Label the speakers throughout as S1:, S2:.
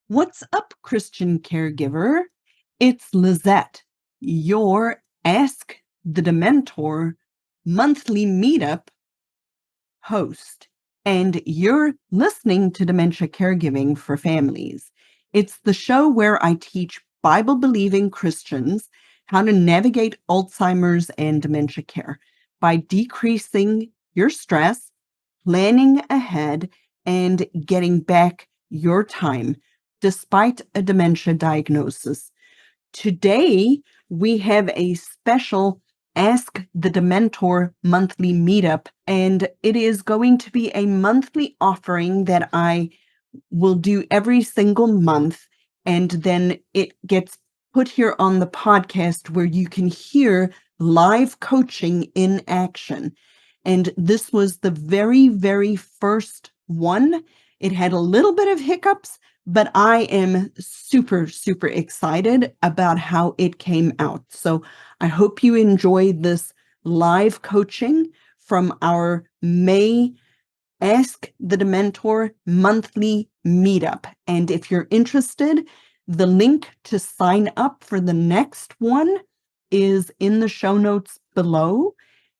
S1: What's up, Christian caregiver? It's Lizette, your Ask the Dementor monthly meetup host, and you're listening to Dementia Caregiving for Families. It's the show where I teach Bible-believing Christians how to navigate Alzheimer's and dementia care by decreasing your stress, planning ahead, and getting back your time despite a dementia diagnosis. Today, we have a special Ask the Dementor monthly meetup, and it is going to be a monthly offering that I will do every single month, and then it gets put here on the podcast where you can hear live coaching in action. And this was the very, very first one. It had a little bit of hiccups, but I am super, super excited about how it came out. So I hope you enjoy this live coaching from our May Ask the Dementor monthly meetup. And if you're interested, the link to sign up for the next one is in the show notes below.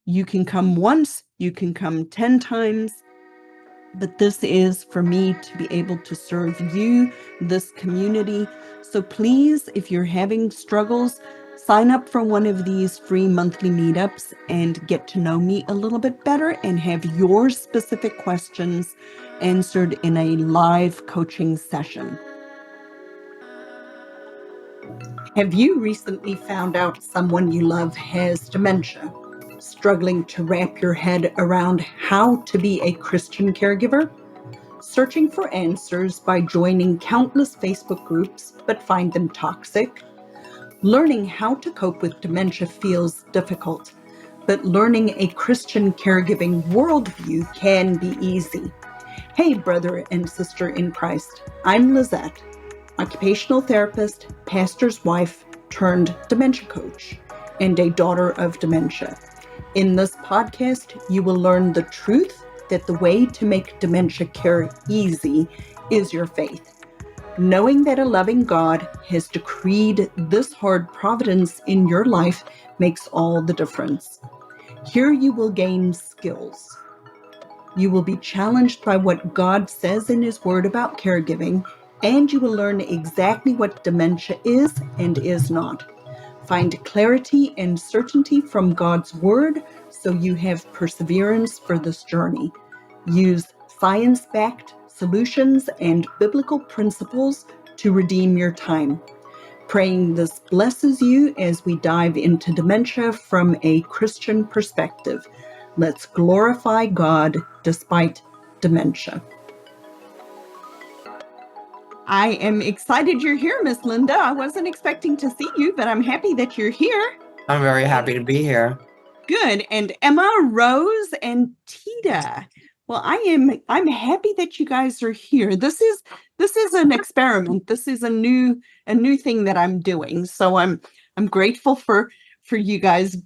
S1: You can come once, you can come 10 times, but this is for me to be able to serve you, this community. So please, if you're having struggles, sign up for one of these free monthly meetups and get to know me a little bit better and have your specific questions answered in a live coaching session. Have you recently found out someone you love has dementia? Struggling to wrap your head around how to be a Christian caregiver? Searching for answers by joining countless Facebook groups but find them toxic? Learning how to cope with dementia feels difficult, but learning a Christian caregiving worldview can be easy. Hey, brother and sister in Christ, I'm Lizette, occupational therapist, pastor's wife turned dementia coach, and a daughter of dementia. In this podcast, you will learn the truth that the way to make dementia care easy is your faith. Knowing that a loving God has decreed this hard providence in your life makes all the difference. Here you will gain skills. You will be challenged by what God says in His Word about caregiving, and you will learn exactly what dementia is and is not. Find clarity and certainty from God's Word so you have perseverance for this journey. Use science-backed solutions and biblical principles to redeem your time. Praying this blesses you as we dive into dementia from a Christian perspective. Let's glorify God despite dementia. I am excited you're here, Miss Linda. I wasn't expecting to see you, but I'm happy that you're here.
S2: I'm very happy to be here.
S1: Good. And Emma, Rose, and Tita. Well, I'm happy that you guys are here. This is an experiment. This is a new thing that I'm doing. So I'm grateful for you guys'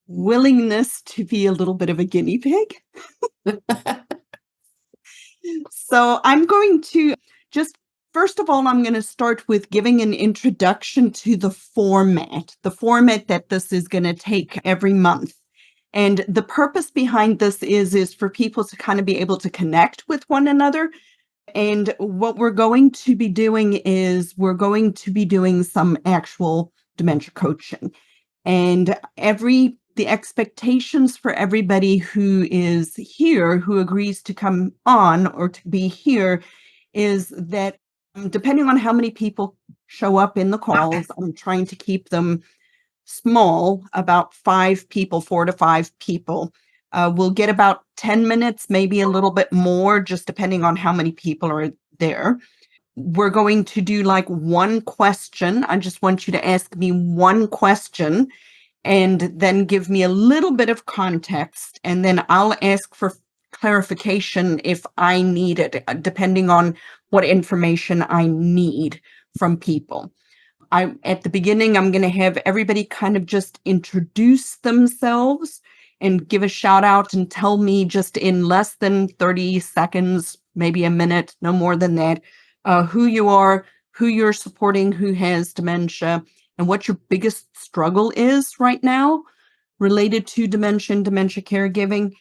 S1: willingness to be a little bit of a guinea pig. So I'm going to just, first of all, I'm going to start with giving an introduction to the format that this is going to take every month. And the purpose behind this is for people to kind of be able to connect with one another. And what we're going to be doing is we're going to be doing some actual dementia coaching. And the expectations for everybody who is here, who agrees to come on or to be here, is that depending on how many people show up in the calls, I'm trying to keep them small, about 4 to 5 people. We'll get about 10 minutes, maybe a little bit more, just depending on how many people are there. We're going to do like one question. I just want you to ask me one question and then give me a little bit of context. And then I'll ask for clarification if I need it, depending on what information I need from people. At the beginning, I'm going to have everybody kind of just introduce themselves and give a shout out and tell me just in less than 30 seconds, maybe a minute, no more than that, who you are, who you're supporting, who has dementia, and what your biggest struggle is right now related to dementia and dementia caregiving,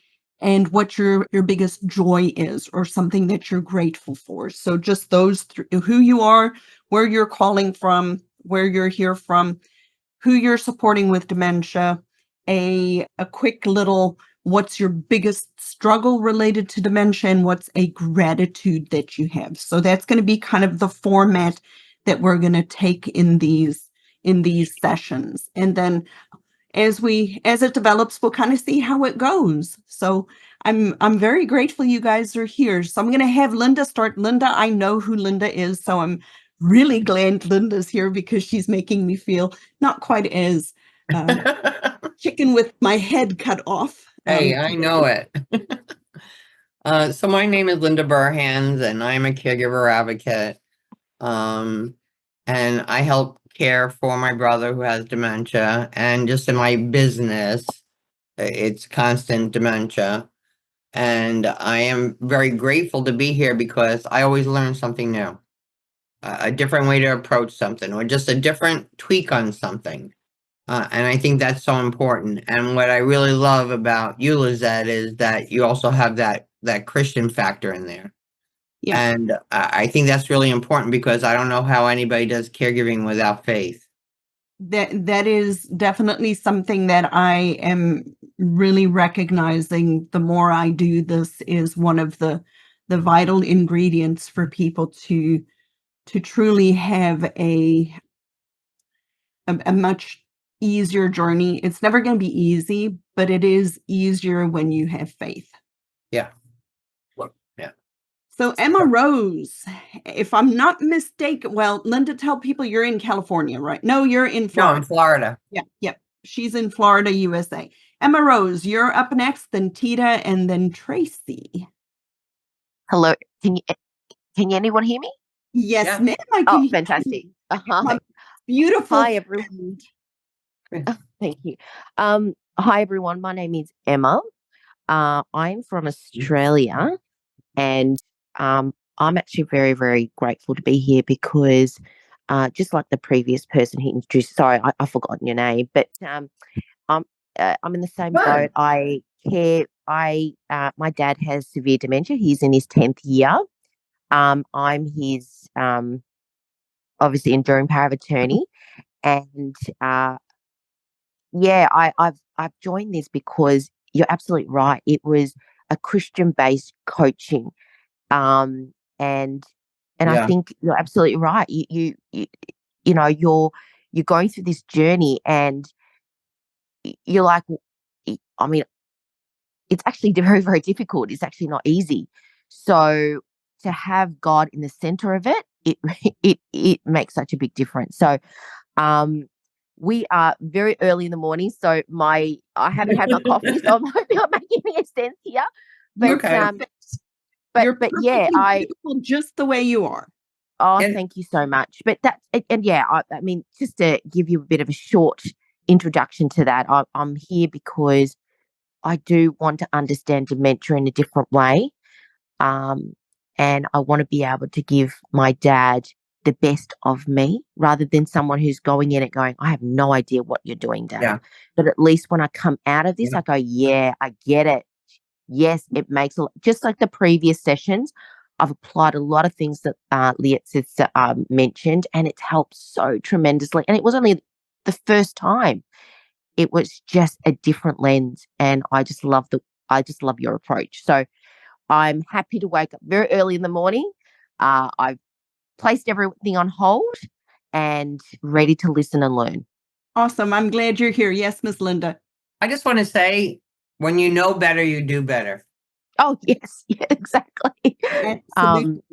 S1: and what your biggest joy is, or something that you're grateful for. So just those who you are, where you're calling from, where you're here from, who you're supporting with dementia, a quick little what's your biggest struggle related to dementia, and what's a gratitude that you have. So that's going to be kind of the format that we're going to take in these sessions. And then as it develops, we'll kind of see how it goes. So I'm very grateful you guys are here. So I'm going to have Linda start. Linda, I know who Linda is, so I'm really glad Linda's here because she's making me feel not quite as chicken with my head cut off.
S2: Hey, I know it. So my name is Linda Burhans, and I'm a caregiver advocate. And I help care for my brother who has dementia, and just in my business, it's constant dementia. And I am very grateful to be here because I always learn something new, a different way to approach something, or just a different tweak on something. And I think that's so important. And what I really love about you, Lizette, is that you also have that Christian factor in there.
S1: Yeah.
S2: And I think that's really important because I don't know how anybody does caregiving without faith.
S1: That is definitely something that I am really recognizing. The more I do this, is one of the vital ingredients for people to truly have a much easier journey. It's never going to be easy, but it is easier when you have faith.
S2: Yeah.
S1: So Emma Rose, if I'm not mistaken, well, Linda, tell people you're in California, right? No, you're in Florida.
S2: No, in Florida.
S1: Yeah. She's in Florida, USA. Emma Rose, you're up next, then Tita, and then Tracy.
S3: Hello, can anyone hear me?
S1: Yes,
S2: Yeah.
S1: ma'am. I can
S3: Oh,
S1: hear
S3: fantastic.
S1: you. Beautiful.
S3: Hi, everyone. Thank you. Hi, everyone. My name is Emma. I'm from Australia, and I'm actually very, very grateful to be here because just like the previous person he introduced, sorry, I've forgotten your name, but I'm in the same boat. I care. My dad has severe dementia. He's in his 10th year. I'm his obviously enduring power of attorney, and yeah, I've joined this because you're absolutely right. It was a Christian based coaching, and I
S2: Yeah.
S3: think you're absolutely right. You know you're going through this journey, and you're like, I mean, it's actually very, very difficult. It's actually not easy. So to have God in the center of it, it makes such a big difference. So we are very early in the morning. So I haven't had my coffee, so I'm hoping I'm making any sense here. But
S2: Okay.
S1: You're
S3: but yeah,
S1: beautiful just the way you are.
S3: Oh, thank you so much. But and yeah, I mean, just to give you a bit of a short introduction to that, I'm here because I do want to understand dementia in a different way. And I want to be able to give my dad the best of me rather than someone who's going in and going, I have no idea what you're doing, Dad.
S2: Yeah.
S3: But at least when I come out of this, I go, yeah, I get it. Yes, it makes a lot. Just like the previous sessions, I've applied a lot of things that Lizette mentioned, and it's helped so tremendously. And it was only the first time. It was just a different lens, and I just love your approach. So I'm happy to wake up very early in the morning. I've placed everything on hold and ready to listen and learn.
S1: Awesome. I'm glad you're here. Yes, Miss Linda.
S2: I just want to say, when you know better, you do better.
S3: Oh, yes. Yeah, exactly.
S1: Absolutely.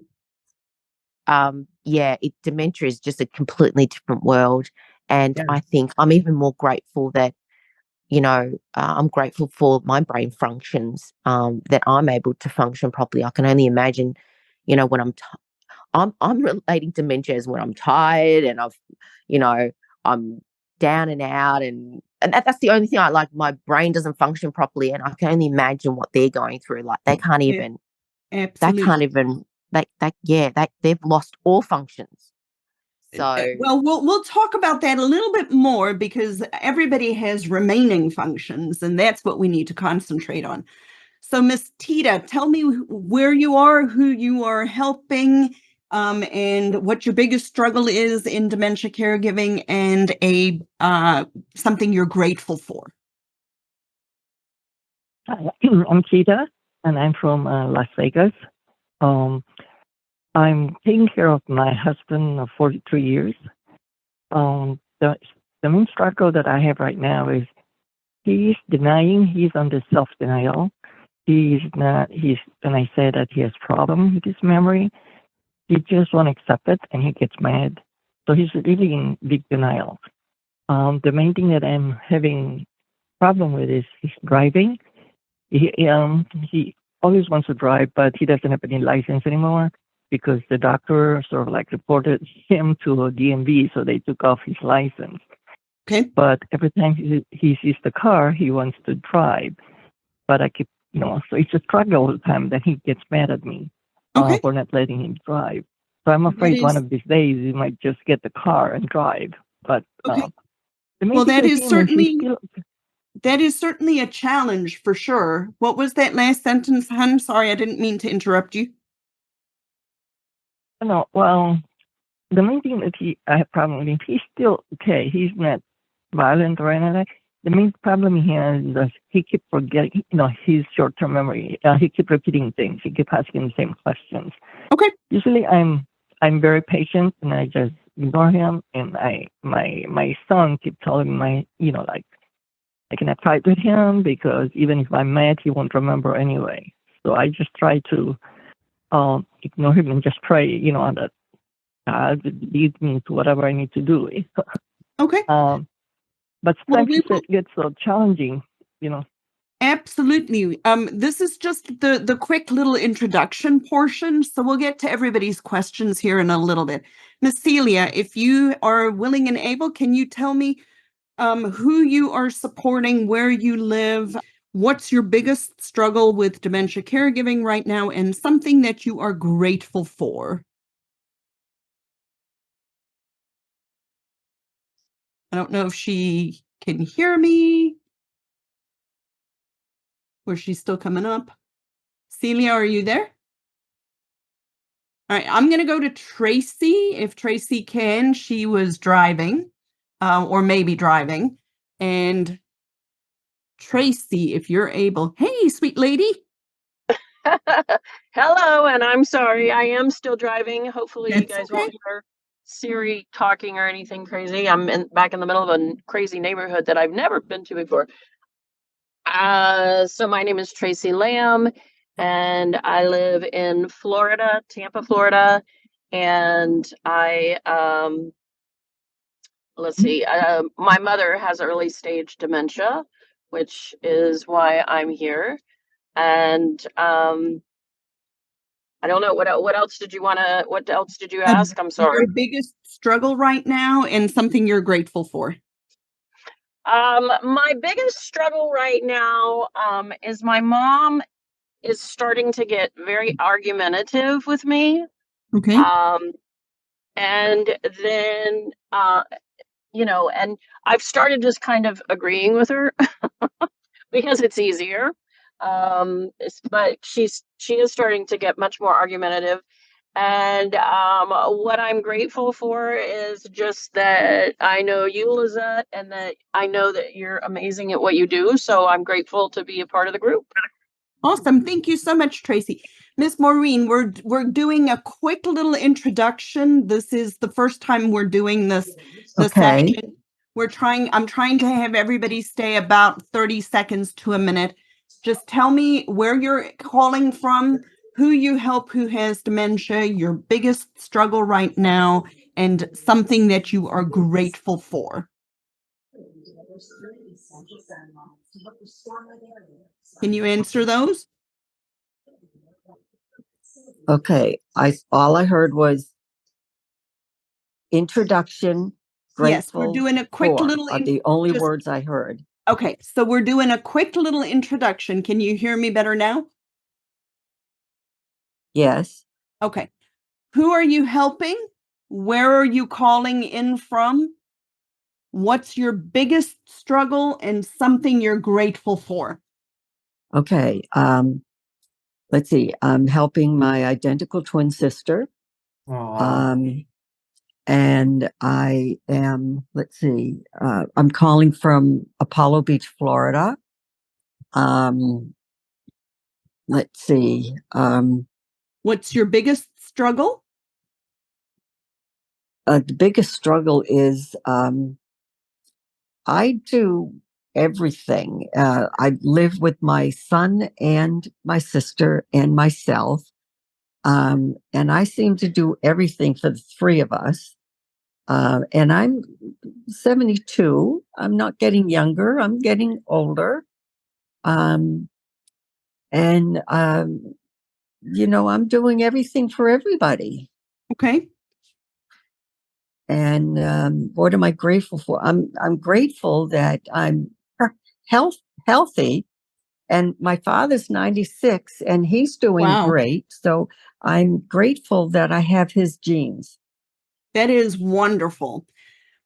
S3: Dementia is just a completely different world. And I think I'm even more grateful that, I'm grateful for my brain functions, that I'm able to function properly. I can only imagine, when I'm relating dementia as when I'm tired and I'm down and out, and that's the only thing I like. My brain doesn't function properly, and I can only imagine what they're going through. Like they can't even they've lost all functions. So
S1: Well, we'll talk about that a little bit more because everybody has remaining functions, and that's what we need to concentrate on. So, Miss Tita, tell me where you are, who you are helping, and what your biggest struggle is in dementia caregiving, and something you're grateful for.
S4: Hi, I'm Tita, and I'm from Las Vegas. I'm taking care of my husband of 43 years. The main struggle that I have right now is he's denying, he's under self-denial. When I say that he has problem with his memory, he just won't accept it and he gets mad. So he's really in big denial. The main thing that I'm having problem with is his driving. He always wants to drive, but he doesn't have any license anymore because the doctor sort of like reported him to a DMV, so they took off his license.
S1: Okay.
S4: But every time he sees the car, he wants to drive. But I keep, so it's a struggle all the time. Then he gets mad at me for not letting him drive. So I'm afraid one of these days he might just get the car and drive. But the main
S1: well,
S4: thing
S1: that
S4: with
S1: is
S4: him
S1: certainly
S4: still,
S1: that is certainly a challenge for sure. What was that last sentence, hun? Sorry, I didn't mean to interrupt you.
S4: no, well, the main thing that I have problem with him, he's still okay. He's not violent or anything. The main problem he has is that he keeps forgetting, his short-term memory. He keeps repeating things. He keeps asking the same questions.
S1: Okay.
S4: Usually, I'm very patient and I just ignore him. And my son keeps telling me, I cannot fight with him because even if I'm mad, he won't remember anyway. So I just try to ignore him and just pray, that God would lead me to whatever I need to do.
S1: Okay.
S4: But sometimes it gets so challenging,
S1: Absolutely. This is just the quick little introduction portion, so we'll get to everybody's questions here in a little bit. Miss Celia, if you are willing and able, can you tell me who you are supporting, where you live, what's your biggest struggle with dementia caregiving right now, and something that you are grateful for? I don't know if she can hear me or she's still coming up. Celia, are you there? All right, I'm going to go to Tracy. If Tracy can, she was driving or maybe driving. And Tracy, if you're able. Hey, sweet lady.
S5: Hello, and I'm sorry, I am still driving. Hopefully you guys won't hear Siri talking or anything crazy. I'm back in the middle of a crazy neighborhood that I've never been to before. So my name is Tracy Lamb, and I live in Florida, Tampa, Florida, and let's see, my mother has early stage dementia, which is why I'm here. And I don't know what else did you ask? I'm sorry.
S1: Your biggest struggle right now and something you're grateful for.
S5: My biggest struggle right now is my mom is starting to get very argumentative with me.
S1: Okay.
S5: And then and I've started just kind of agreeing with her because it's easier. But she is starting to get much more argumentative. And what I'm grateful for is just that I know you, Lizette, and that I know that you're amazing at what you do. So I'm grateful to be a part of the group.
S1: Awesome. Thank you so much, Tracy. Miss Maureen, we're doing a quick little introduction. This is the first time we're doing this session. I'm trying to have everybody stay about 30 seconds to a minute. Just tell me where you're calling from, who you help, who has dementia, your biggest struggle right now, and something that you are grateful for. Can you answer those?
S6: Okay. All I heard was introduction.
S1: Yes, we're doing a quick little.
S6: Are the only words I heard.
S1: Okay, so we're doing a quick little introduction. Can you hear me better now?
S6: Yes.
S1: Okay. Who are you helping? Where are you calling in from? What's your biggest struggle and something you're grateful for?
S6: Okay. Let's see. I'm helping my identical twin sister.
S2: Aw.
S6: And I am, let's see, I'm calling from Apollo Beach, Florida. Let's see.
S1: What's your biggest struggle?
S6: The biggest struggle is I do everything. I live with my son and my sister and myself. And I seem to do everything for the three of us. And I'm 72. I'm not getting younger. I'm getting older. And I'm doing everything for everybody.
S1: Okay.
S6: And what am I grateful for? I'm grateful that I'm healthy, and my father's 96 and he's doing
S1: Wow.
S6: great. So I'm grateful that I have his genes.
S1: That is wonderful.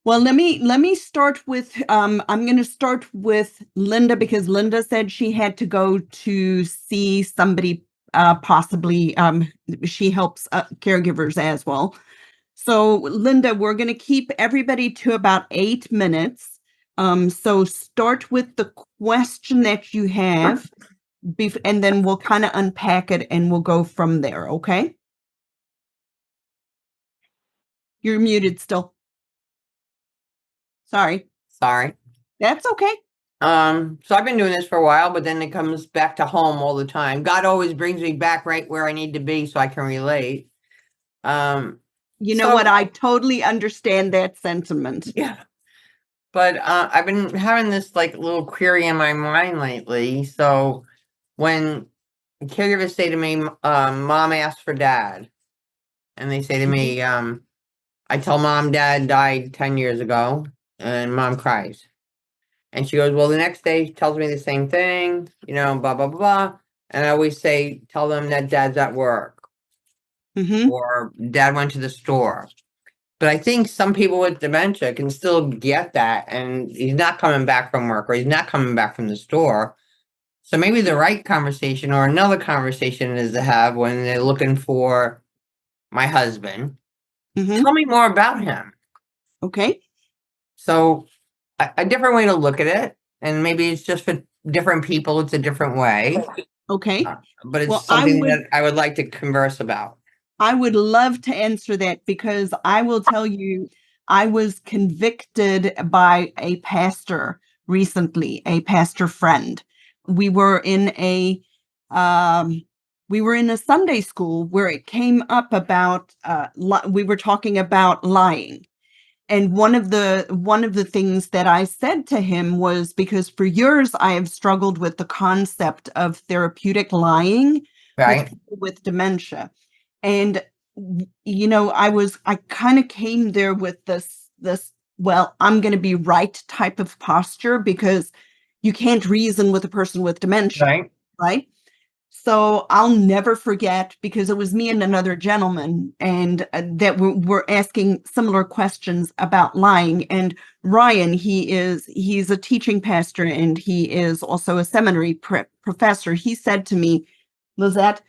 S1: Well, let me start with I'm going to start with Linda, because Linda said she had to go to see somebody, possibly she helps caregivers as well. So Linda, we're going to keep everybody to about 8 minutes. So start with the question that you have, and then we'll kind of unpack it and we'll go from there. Okay. You're muted still. Sorry. That's okay.
S2: So I've been doing this for a while, but then it comes back to home all the time. God always brings me back right where I need to be so I can relate.
S1: You know what? I totally understand that sentiment.
S2: Yeah. But I've been having this like little query in my mind lately. So when caregivers say to me, mom asked for dad, and they say to me, I tell mom dad died 10 years ago, and mom cries. And she goes, well, the next day she tells me the same thing, blah, blah, blah, blah. And I always say, tell them that dad's at work or dad went to the store. But I think some people with dementia can still get that, and he's not coming back from work or he's not coming back from the store. So maybe the right conversation or another conversation is to have when they're looking for my husband. Tell me more about him.
S1: Okay.
S2: So a different way to look at it, and maybe it's just for different people, it's a different way.
S1: Okay.
S2: But it's something that I would like to converse about.
S1: I would love to answer that, because I will tell you, I was convicted by a pastor recently, a pastor friend. We were in a Sunday school where it came up about we were talking about lying. And one of the things that I said to him was, because for years I have struggled with the concept of therapeutic lying with people with dementia. And I kind of came there with this, well, I'm going to be right type of posture, because you can't reason with a person with dementia, right? So I'll never forget, because it was me and another gentleman, and that were asking similar questions about lying. And Ryan, he's a teaching pastor, and he is also a seminary professor. He said to me, Lizette,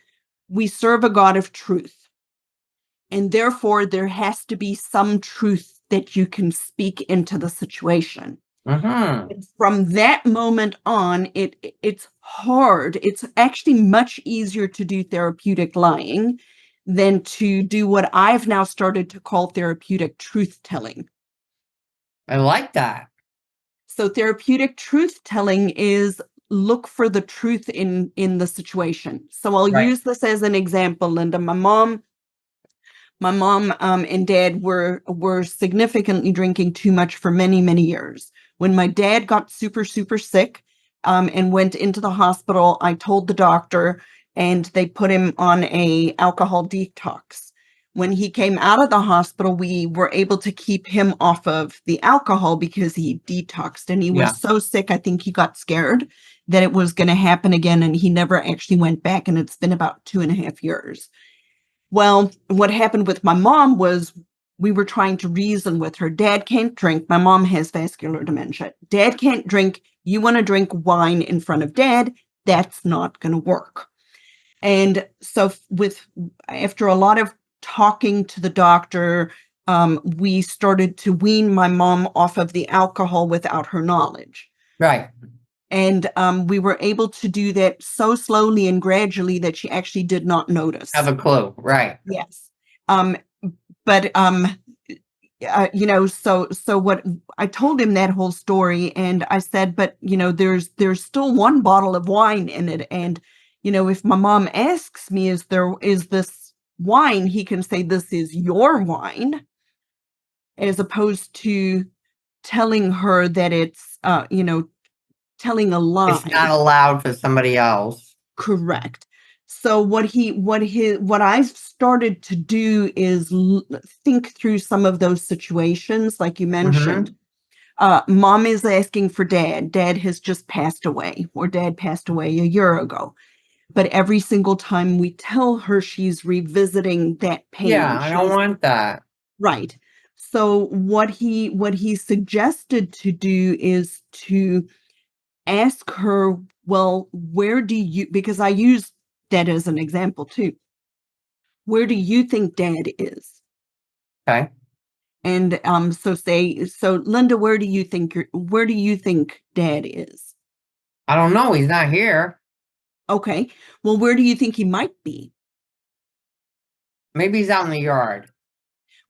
S1: we serve a God of truth, and therefore there has to be some truth that you can speak into the situation. From that moment on, it's hard. It's actually much easier to do therapeutic lying than to do what I've now started to call therapeutic truth telling.
S2: I like that.
S1: So therapeutic truth telling is look for the truth in the situation. So I'll use this as an example, Linda. My mom and dad were significantly drinking too much for many, many years. When my dad got super, super sick and went into the hospital, I told the doctor, and they put him on a alcohol detox. When he came out of the hospital, we were able to keep him off of the alcohol because he detoxed, and he was so sick, I think he got scared that it was going to happen again, and he never actually went back, and it's been about 2.5 years. Well, what happened with my mom was we were trying to reason with her. Dad can't drink. My mom has vascular dementia. Dad can't drink. You want to drink wine in front of dad? That's not going to work. And so after a lot of talking to the doctor, we started to wean my mom off of the alcohol without her knowledge.
S2: Right.
S1: And we were able to do that so slowly and gradually that she actually did not notice.
S2: Have a clue. Right.
S1: Yes. But so what I told him that whole story, and I said, but there's still one bottle of wine in it, and if my mom asks me, is this wine, he can say, this is your wine, as opposed to telling her that it's telling a lie.
S2: It's not allowed for somebody else.
S1: Correct. So what I've started to do is think through some of those situations, like you mentioned. Mom is asking for dad. Dad has just passed away, or dad passed away a year ago. But every single time we tell her, she's revisiting that pain.
S2: Yeah, I don't want that.
S1: Right. So what he suggested to do is to ask her, well, because I use that as an example too. Where do you think dad is?
S2: Okay.
S1: And so Linda, where do you think dad is?
S2: I don't know. He's not here.
S1: Okay. Well, where do you think he might be?
S2: Maybe he's out in the yard.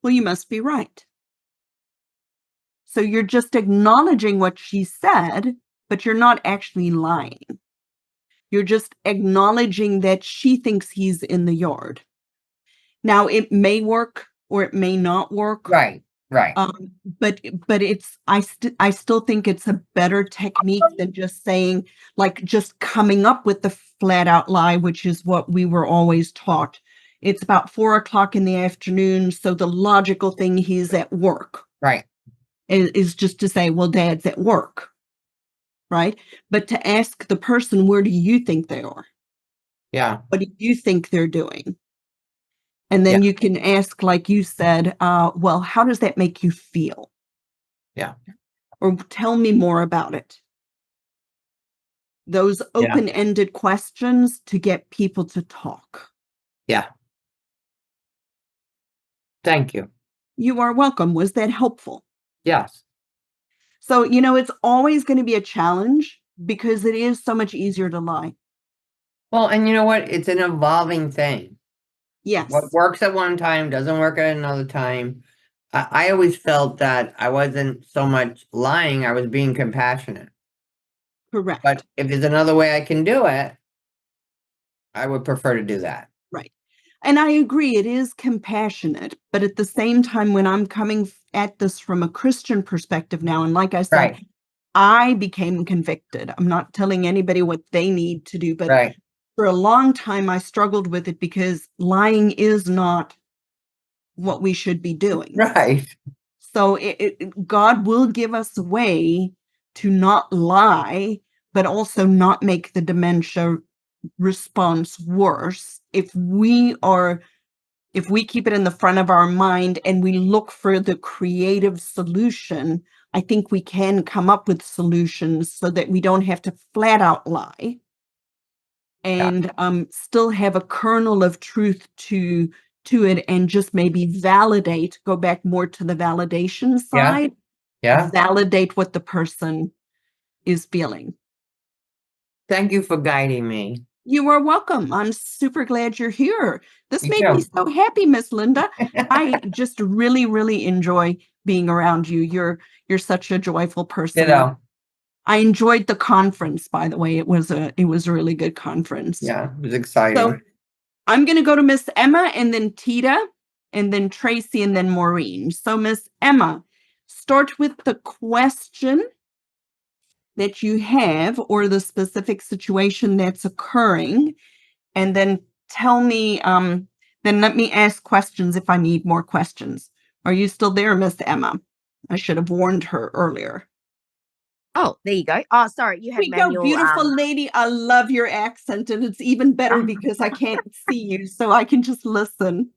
S1: Well, you must be right. So you're just acknowledging what she said, but you're not actually lying. You're just acknowledging that she thinks he's in the yard. Now, it may work or it may not work.
S2: Right. Right.
S1: But I still think it's a better technique than just saying, like, just coming up with the flat out lie, which is what we were always taught. It's about 4:00 in the afternoon. So the logical thing, he's at work.
S2: Right.
S1: Is just to say, well, dad's at work. Right. But to ask the person, where do you think they are?
S2: Yeah.
S1: What do you think they're doing? And then you can ask, like you said, well, how does that make you feel?
S2: Yeah.
S1: Or tell me more about it. Those open-ended questions to get people to talk.
S2: Yeah. Thank you.
S1: You are welcome. Was that helpful?
S2: Yes.
S1: So, it's always going to be a challenge because it is so much easier to lie.
S2: Well, and you know what? It's an evolving thing.
S1: Yes.
S2: What works at one time doesn't work at another time. I always felt that I wasn't so much lying, I was being compassionate.
S1: Correct.
S2: But if there's another way I can do it, I would prefer to do that.
S1: Right. And I agree, it is compassionate. But at the same time, when I'm coming at this from a Christian perspective now, and like I said,
S2: Right.
S1: I became convicted. I'm not telling anybody what they need to do, but
S2: Right.
S1: for a long time, I struggled with it because lying is not what we should be doing.
S2: Right.
S1: So God will give us a way to not lie, but also not make the dementia response worse if we keep it in the front of our mind and we look for the creative solution. I think we can come up with solutions so that we don't have to flat out lie and still have a kernel of truth to it, and just maybe go back more to the validation side.
S2: Yeah.
S1: Validate what the person is feeling.
S2: Thank you for guiding me.
S1: You are welcome. I'm super glad you're here. This
S2: Me
S1: made
S2: too.
S1: me so happy, Miss Linda. I just really, really enjoy being around you. You're such a joyful person. I enjoyed the conference, by the way. It was a really good conference.
S2: Yeah, it was exciting.
S1: So I'm going to go to Miss Emma, and then Tita, and then Tracy, and then Maureen. So Miss Emma, start with the question that you have or the specific situation that's occurring, and then tell me, then let me ask questions if I need more questions. Are you still there, Miss Emma? I should have warned her earlier.
S3: Oh, there you go. Oh, sorry, you
S1: There
S3: had
S1: we go,
S3: manual.
S1: beautiful lady. I love your accent, and it's even better because I can't see you, so I can just listen.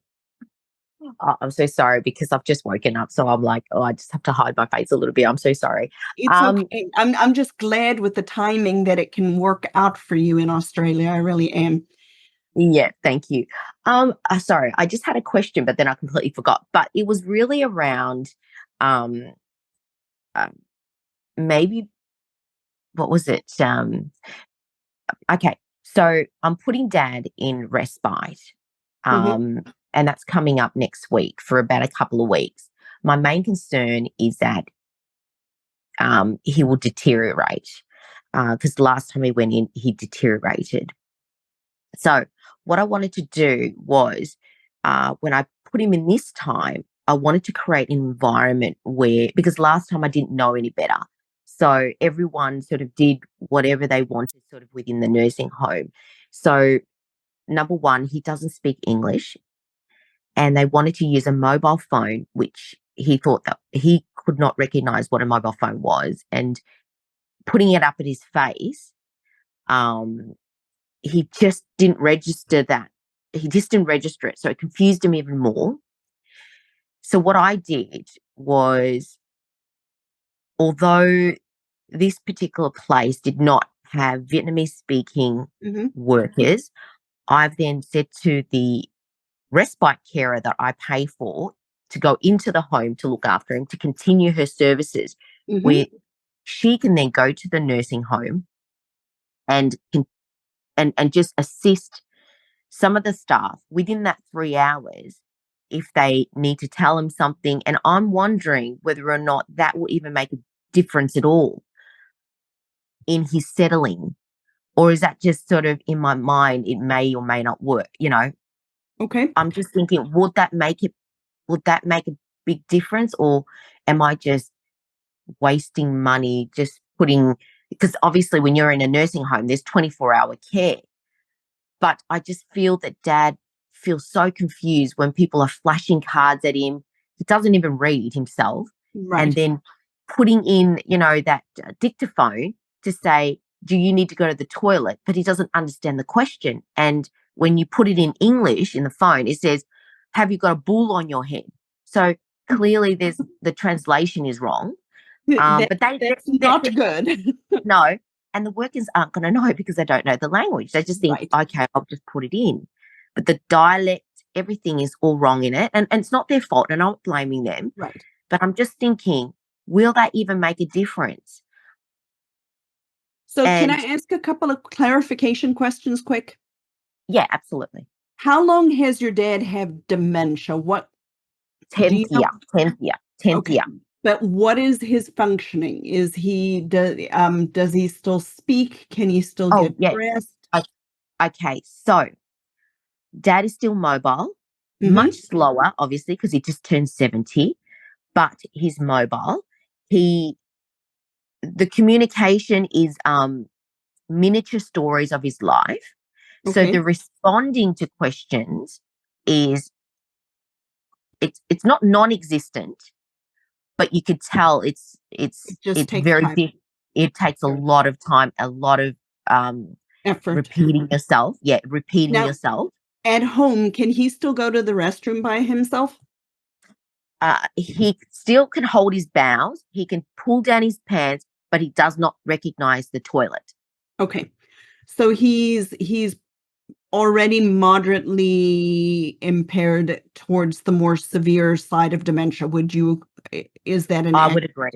S3: Oh, I'm so sorry because I've just woken up, so I'm like, oh, I just have to hide my face a little bit. I'm so sorry.
S1: It's okay. I'm just glad with the timing that it can work out for you in Australia. I really am.
S3: Yeah, thank you. Sorry, I just had a question, but then I completely forgot. But it was really around, um, maybe what was it? Okay, so I'm putting Dad in respite,
S1: Mhm.
S3: and that's coming up next week for about a couple of weeks. My main concern is that he will deteriorate because the last time he went in, he deteriorated. So what I wanted to do was when I put him in this time, I wanted to create an environment where, because last time I didn't know any better. So everyone sort of did whatever they wanted sort of within the nursing home. So number one, he doesn't speak English and they wanted to use a mobile phone, which he thought that he could not recognize what a mobile phone was. And putting it up at his face, he just didn't register that. He just didn't register it. So it confused him even more. So what I did was, although this particular place did not have Vietnamese speaking
S1: Mhm.
S3: workers, I've then said to the respite carer that I pay for to go into the home to look after him, to continue her services,
S1: Mhm.
S3: where she can then go to the nursing home and just assist some of the staff within that 3 hours if they need to tell him something. And I'm wondering whether or not that will even make a difference at all in his settling, or is that just sort of in my mind, it may or may not work, you know?
S1: Okay.
S3: I'm just thinking, would that make a big difference, or am I just wasting money just putting, because obviously when you're in a nursing home, there's 24-hour care. But I just feel that Dad feels so confused when people are flashing cards at him. He doesn't even read himself.
S1: Right.
S3: And then putting in, that dictaphone to say, do you need to go to the toilet? But he doesn't understand the question. And when you put it in English in the phone, it says, have you got a bull on your head? So clearly the translation is wrong. But
S1: That's not good.
S3: no, and the workers aren't going to know because they don't know the language. They just think,
S1: Right.
S3: okay, I'll just put it in. But the dialect, everything is all wrong in it. And it's not their fault, and I'm not blaming them.
S1: Right.
S3: But I'm just thinking, will that even make a difference?
S1: So can I
S3: And
S1: ask a couple of clarification questions quick?
S3: yeah, absolutely.
S1: How long has your dad have dementia? What do
S3: 10th
S1: you know?
S3: year, 10th year, 10th
S1: Okay.
S3: year.
S1: But what is his functioning? Does he still speak? Can he still
S3: Oh,
S1: get
S3: yeah.
S1: dressed?
S3: Okay, so Dad is still mobile,
S1: Mhm.
S3: much slower, obviously, because he just turned 70, but he's mobile. The communication is miniature stories of his life. So
S1: Okay.
S3: the responding to questions is it's not non-existent, but you could tell it's
S1: It just takes
S3: very
S1: time,
S3: big. It takes a lot of time, a lot of
S1: effort.
S3: repeating yourself. Yeah, repeating
S1: Now,
S3: yourself.
S1: at home, can he still go to the restroom by himself?
S3: He still can hold his bowels. He can pull down his pants, but he does not recognize the toilet.
S1: Okay. So he's already moderately impaired towards the more severe side of dementia. Is that an
S3: I would agree.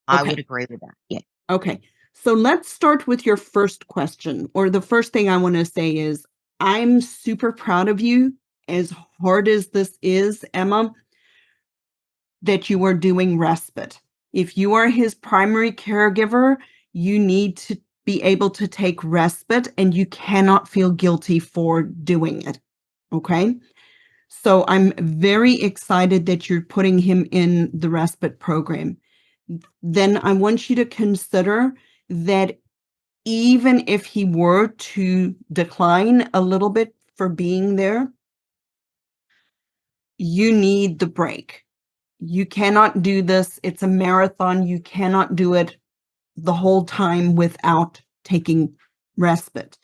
S3: I would
S1: Okay.
S3: agree with that. Yeah.
S1: Okay. So let's start with your first question, or the first thing I want to say is I'm super proud of you, as hard as this is, Emma, that you are doing respite. If you are his primary caregiver, you need to be able to take respite and you cannot feel guilty for doing it. Okay. So I'm very excited that you're putting him in the respite program. Then I want you to consider that even if he were to decline a little bit for being there, you need the break. You cannot do this. It's a marathon. You cannot do it the whole time without taking respite.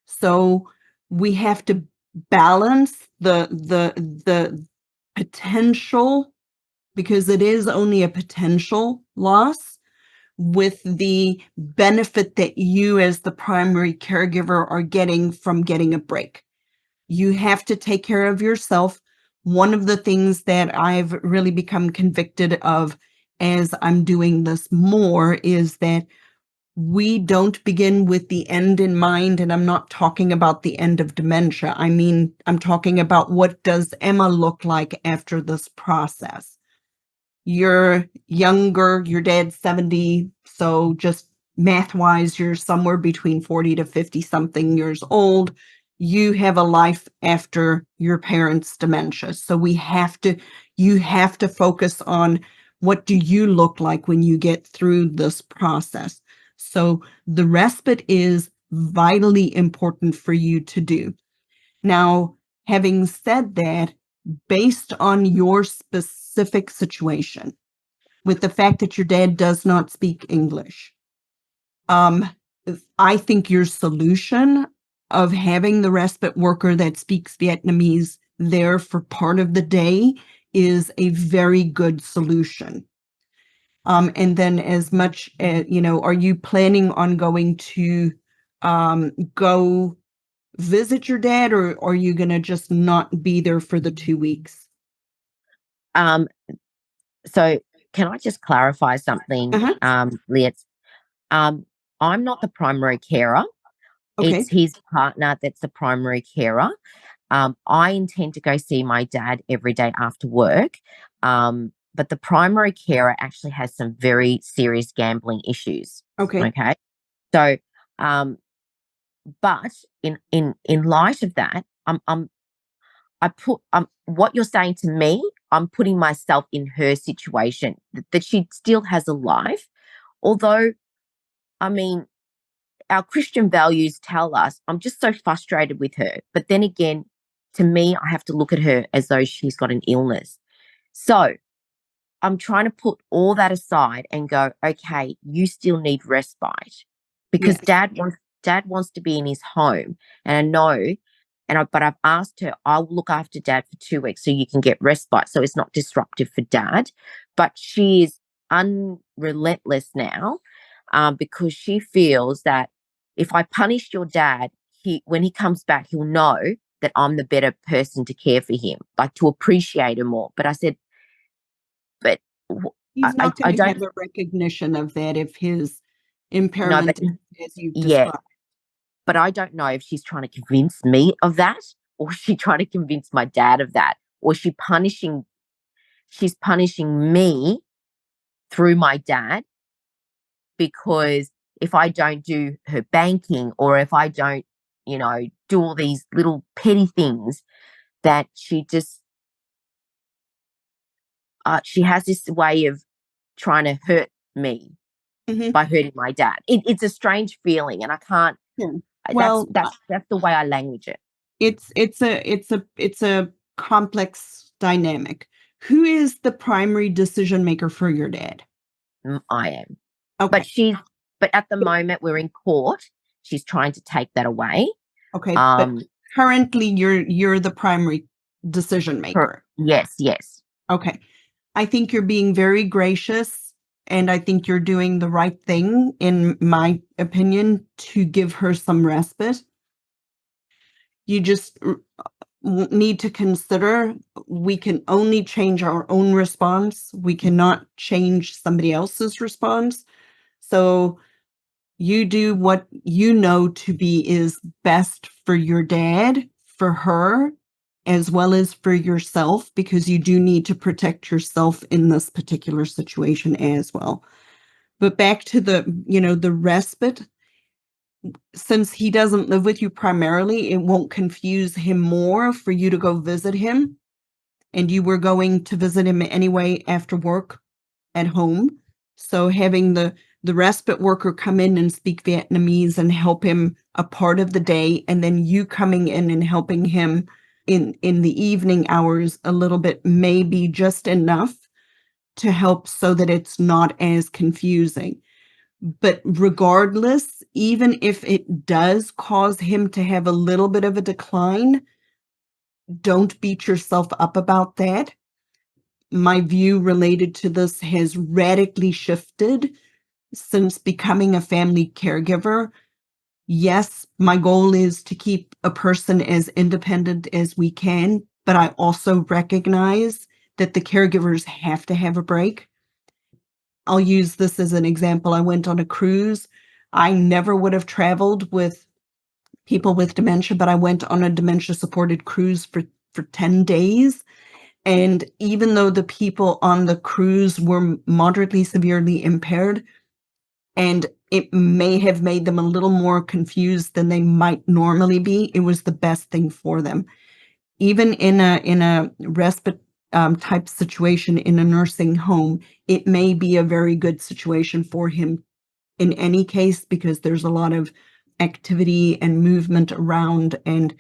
S1: So we have to balance the potential, because it is only a potential loss, with the benefit that you as the primary caregiver are getting from getting a break. You have to take care of yourself. One of the things that I've really become convicted of as I'm doing this more is that we don't begin with the end in mind. And I'm not talking about the end of dementia. I mean, I'm talking about what does Emma look like after this process. You're younger, your dad's 70, so just math-wise, you're somewhere between 40 to 50 something years old. You have a life after your parents' dementia. So you have to focus on what do you look like when you get through this process. So the respite is vitally important for you to do. Now, having said that, based on your specific situation, with the fact that your dad does not speak English, I think your solution of having the respite worker that speaks Vietnamese there for part of the day is a very good solution. And then as much as, are you planning on going to go visit your dad, or are you going to just not be there for the 2 weeks?
S3: So can I just clarify something, Lizette? I'm not the primary carer.
S1: Okay.
S3: It's his partner that's the primary carer. I intend to go see my dad every day after work. But the primary carer actually has some very serious gambling issues.
S1: Okay.
S3: Okay. So, but in light of that, what you're saying to me, I'm putting myself in her situation, that she still has a life. Although, I mean, our Christian values tell us, I'm just so frustrated with her. But then again, to me, I have to look at her as though she's got an illness. So I'm trying to put all that aside and go, okay, you still need respite, because
S1: Yes.
S3: dad wants to be in his home. And I know, but I've asked her, I'll look after dad for 2 weeks so you can get respite, so it's not disruptive for dad. But she is unrelentless now, because she feels that if I punish your dad, when he comes back, he'll know that I'm the better person to care for him, like to appreciate him more. But I said, but
S1: He's not
S3: I
S1: going to
S3: don't
S1: have the recognition of that if his
S3: know,
S1: impairment
S3: but
S1: is as you've
S3: yeah,
S1: described.
S3: but I don't know if she's trying to convince me of that, or she's trying to convince my dad of that, or she's punishing me through my dad, because if I don't do her banking, or if I don't, do all these little petty things, that she just, she has this way of trying to hurt me
S1: Mhm.
S3: by hurting my dad. It's a strange feeling, and I can't.
S1: Yeah. Well,
S3: That's the way I language it.
S1: it's a complex dynamic. Who is the primary decision maker for your dad?
S3: I am.
S1: Okay.
S3: But at the moment we're in court. She's trying to take that away.
S1: Okay. But currently you're the primary decision maker.
S3: Yes.
S1: Okay. I think you're being very gracious, and I think you're doing the right thing, in my opinion, to give her some respite. You just need to consider, we can only change our own response. We cannot change somebody else's response. So you do what you know to be is best for your dad, for her, as well as for yourself, because you do need to protect yourself in this particular situation as well. But back to the respite, since he doesn't live with you primarily, it won't confuse him more for you to go visit him. And you were going to visit him anyway after work at home. So having the respite worker come in and speak Vietnamese and help him a part of the day, and then you coming in and helping him in the evening hours a little bit, may be just enough to help so that it's not as confusing. But regardless, even if it does cause him to have a little bit of a decline, don't beat yourself up about that. My view related to this has radically shifted since becoming a family caregiver. Yes, my goal is to keep a person as independent as we can, but I also recognize that the caregivers have to have a break. I'll use this as an example. I went on a cruise. I never would have traveled with people with dementia, but I went on a dementia-supported cruise for 10 days. And even though the people on the cruise were moderately severely impaired, and it may have made them a little more confused than they might normally be, it was the best thing for them. Even in a respite type situation in a nursing home, it may be a very good situation for him in any case, because there's a lot of activity and movement around and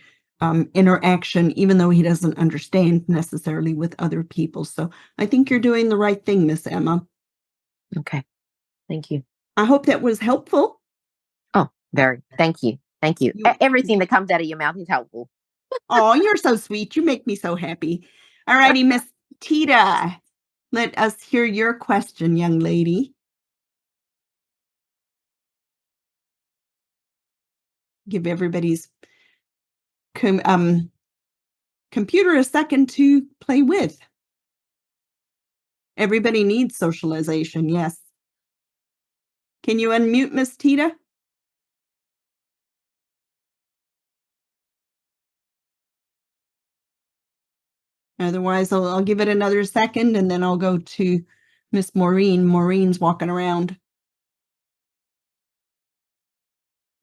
S1: interaction, even though he doesn't understand necessarily with other people. So I think you're doing the right thing, Miss Emma.
S3: Okay. Thank you.
S1: I hope that was helpful.
S3: Oh, very. Thank you. Thank you.
S1: You-
S3: Everything that comes out of your mouth is helpful.
S1: Oh, you're so sweet. You make me so happy. All righty, Miss Tita, let us hear your question, young lady. Give everybody's computer a second to play with. Everybody needs socialization, yes. Can you unmute Miss Tita? Otherwise, I'll give it another second, and then I'll go to Miss Maureen. Maureen's walking around.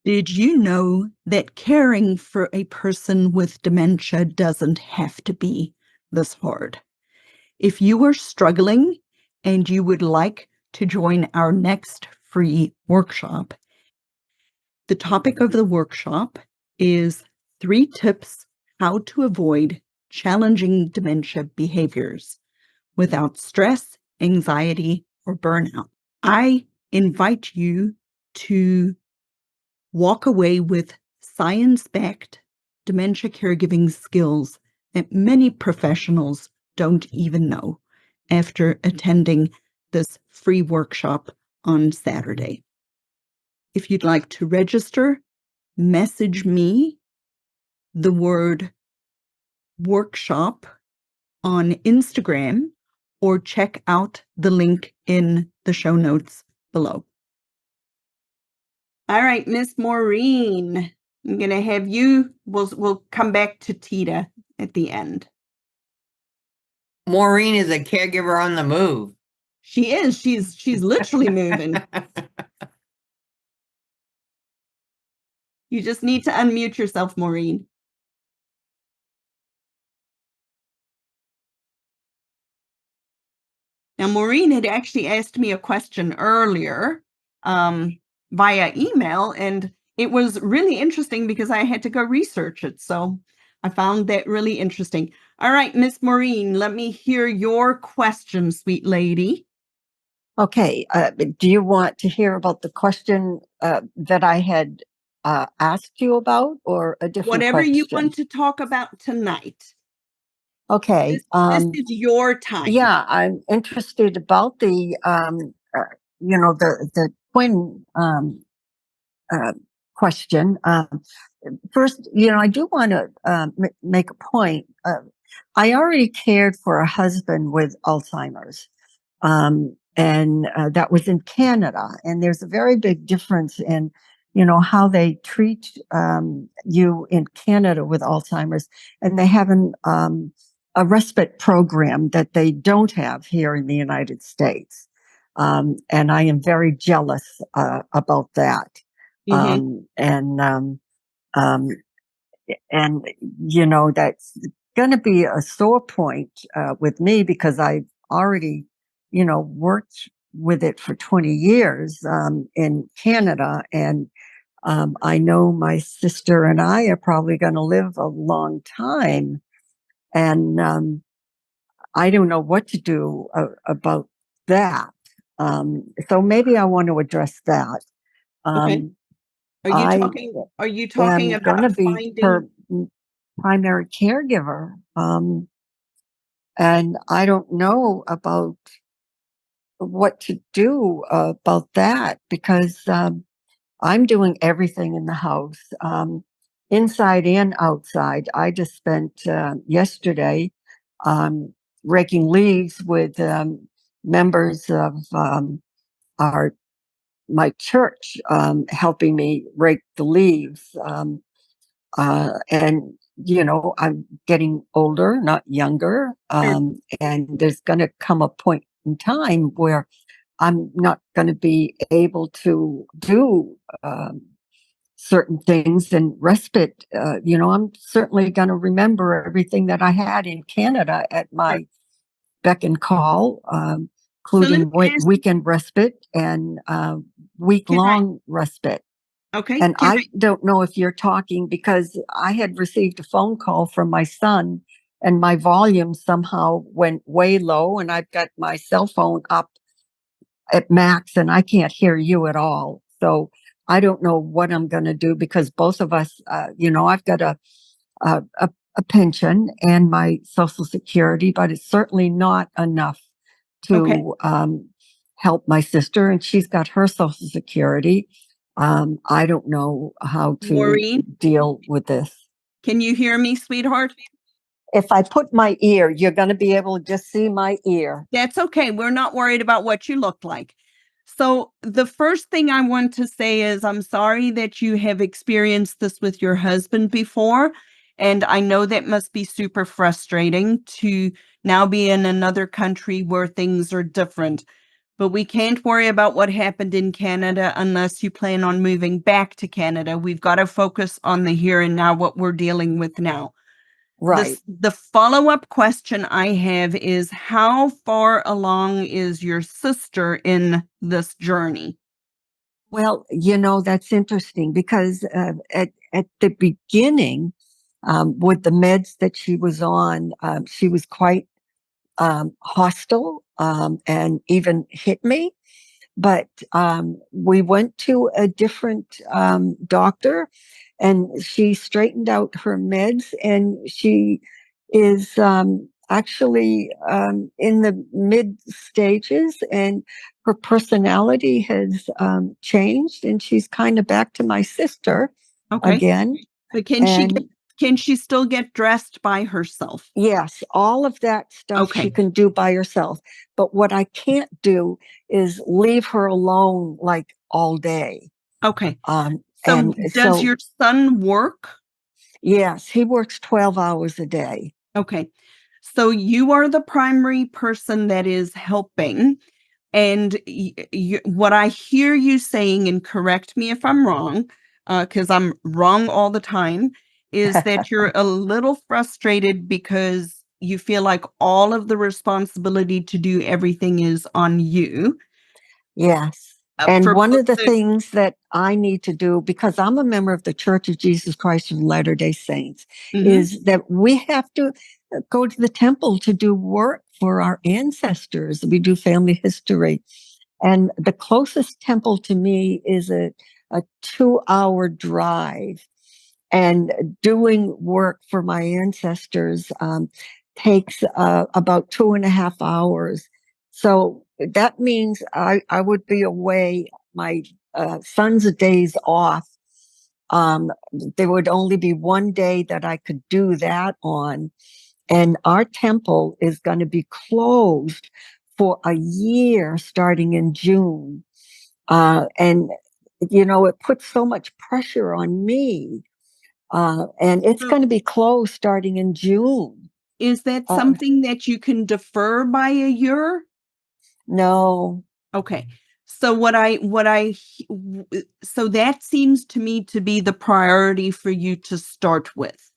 S1: Did you know that caring for a person with dementia doesn't have to be this hard? If you are struggling and you would like to join our next free workshop, the topic of the workshop is 3 tips how to avoid challenging dementia behaviors without stress, anxiety, or burnout. I invite you to walk away with science-backed dementia caregiving skills that many professionals don't even know after attending this free workshop on Saturday. If you'd like to register, message me the word workshop on Instagram or check out the link in the show notes below. All right, Miss Maureen, I'm going to have you, we'll come back to Tita at the end.
S2: Maureen is a caregiver on the move.
S1: She is. She's literally moving. You just need to unmute yourself, Maureen. Now, Maureen had actually asked me a question earlier via email, and it was really interesting because I had to go research it. So I found that really interesting. All right, Miss Maureen, let me hear your question, sweet lady.
S6: Okay. Do you want to hear about the question that I had asked you about, or a different
S1: Whatever
S6: question?
S1: you want to talk about tonight.
S6: Okay.
S1: This is your time.
S6: Yeah, I'm interested about the the twin question. First, I do want to make a point. I already cared for a husband with Alzheimer's, and that was in Canada. And there's a very big difference in, how they treat you in Canada with Alzheimer's, and they have a respite program that they don't have here in the United States. And I am very jealous about that.
S1: Mhm.
S6: And that's going to be a sore point with me, because I've already, worked with it for 20 years in Canada. And I know my sister and I are probably going to live a long time. And I don't know what to do about that. So maybe I want to address that.
S1: Okay.
S6: I
S1: Are you talking
S6: am going to
S1: about
S6: be
S1: finding?
S6: her primary caregiver. And I don't know about what to do about that because I'm doing everything in the house, inside and outside. I just spent yesterday raking leaves with members of my church, helping me rake the leaves. And I'm getting older, not younger. And there's going to come a point in time where I'm not going to be able to do certain things. And respite, I'm certainly going to remember everything that I had in Canada at my beck and call, including weekend respite and week-long respite.
S1: Okay.
S6: And I don't know if you're talking because I had received a phone call from my son and my volume somehow went way low and I've got my cell phone up at max and I can't hear you at all. So I don't know what I'm going to do because both of us, I've got a pension and my Social Security, but it's certainly not enough to help my sister, and she's got her Social Security. I don't know how to
S1: Maureen,
S6: deal with this.
S1: can you hear me, sweetheart?
S6: If I put my ear, you're going to be able to just see my ear.
S1: That's okay. We're not worried about what you look like. So the first thing I want to say is I'm sorry that you have experienced this with your husband before. And I know that must be super frustrating to now be in another country where things are different. But we can't worry about what happened in Canada unless you plan on moving back to Canada. We've got to focus on the here and now, what we're dealing with now.
S6: Right.
S1: The follow-up question I have is how far along is your sister in this journey?
S6: Well, that's interesting because at the beginning, with the meds that she was on, she was quite hostile and even hit me. But we went to a different doctor and she straightened out her meds and she is actually in the mid stages and her personality has changed and she's kind of back to my sister again.
S1: But can she still get dressed by herself?
S6: Yes, all of that stuff she can do by herself. But what I can't do is leave her alone like all day.
S1: Okay. So does your son work?
S6: Yes, he works 12 hours a day.
S1: Okay. So you are the primary person that is helping. And what I hear you saying, and correct me if I'm wrong, because I'm wrong all the time, is that you're a little frustrated because you feel like all of the responsibility to do everything is on you.
S6: Yes. And one of the things that I need to do, because I'm a member of the Church of Jesus Christ of Latter-day Saints, is that we have to go to the temple to do work for our ancestors. We do family history. And the closest temple to me is a 2-hour drive. And doing work for my ancestors takes about 2.5 hours. So that means I would be away my son's days off. There would only be one day that I could do that on. And our temple is going to be closed for a year starting in June. And, it puts so much pressure on me. And it's going to be closed starting in June.
S1: Is that something that you can defer by a year?
S6: No.
S1: Okay. So so that seems to me to be the priority for you to start with.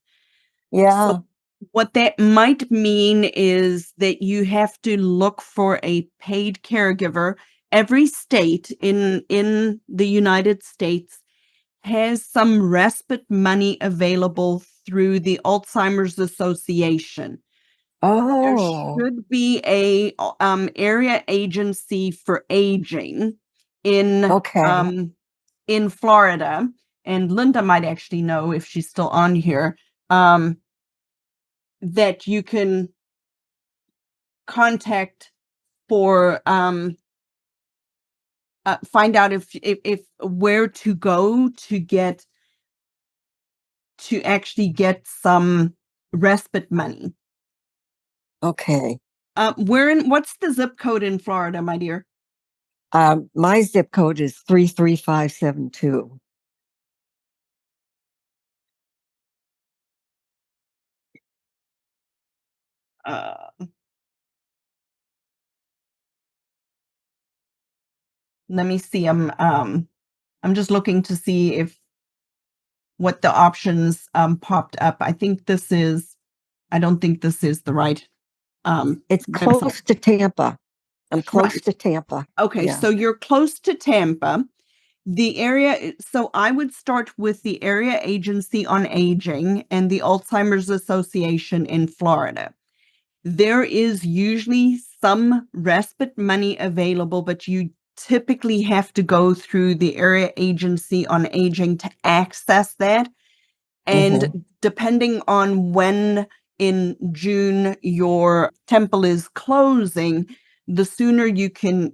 S6: Yeah.
S1: So what that might mean is that you have to look for a paid caregiver. Every state in the United States has some respite money available through the Alzheimer's Association. There
S6: Oh,
S1: should be a area agency for aging in
S6: okay.
S1: in Florida, and Linda might actually know if she's still on here, that you can contact for find out if where to go to actually get some respite money.
S6: Okay.
S1: What's the zip code in Florida, my dear?
S6: My zip code is 33572.
S1: Let me see. I'm just looking to see if what the options popped up. I don't think this is the right
S6: It's
S1: website.
S6: close to Tampa. I'm close
S1: Right.
S6: to Tampa.
S1: Okay,
S6: Yeah.
S1: so you're close to Tampa. The area, so I would start with the Area Agency on Aging and the Alzheimer's Association in Florida. There is usually some respite money available, but you typically have to go through the Area Agency on Aging to access that. And depending on when in June your temple is closing, the sooner you can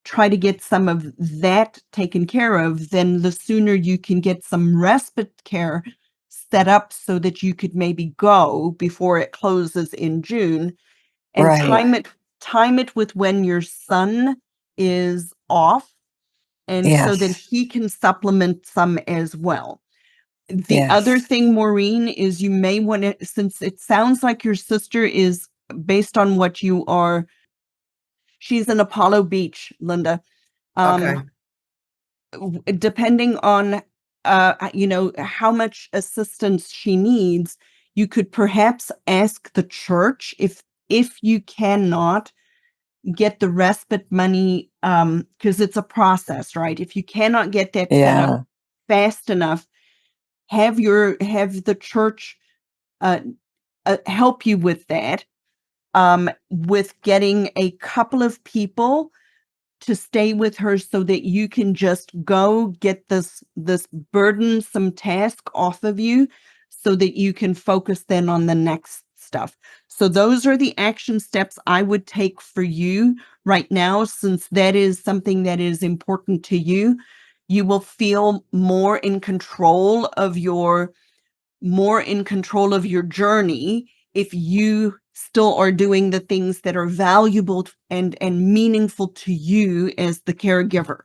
S1: try to get some of that taken care of, then the sooner you can get some respite care set up so that you could maybe go before it closes in June, and
S6: Right.
S1: time it with when your son is off, and so that
S6: Yes.
S1: he can supplement some as well. The other
S6: Yes.
S1: thing, Maureen, is you may want to, since it sounds like your sister is based on what you are, she's in Apollo Beach, Linda.
S2: Okay.
S1: Depending on how much assistance she needs, you could perhaps ask the church if you cannot get the respite money, because it's a process, right? If you cannot get that set up
S6: Yeah.
S1: fast enough, have the church help you with that, with getting a couple of people to stay with her so that you can just go get this burdensome task off of you so that you can focus then on the next stuff. So those are the action steps I would take for you right now, since that is something that is important to you. You will feel more in control of your journey if you still are doing the things that are valuable and meaningful to you as the caregiver.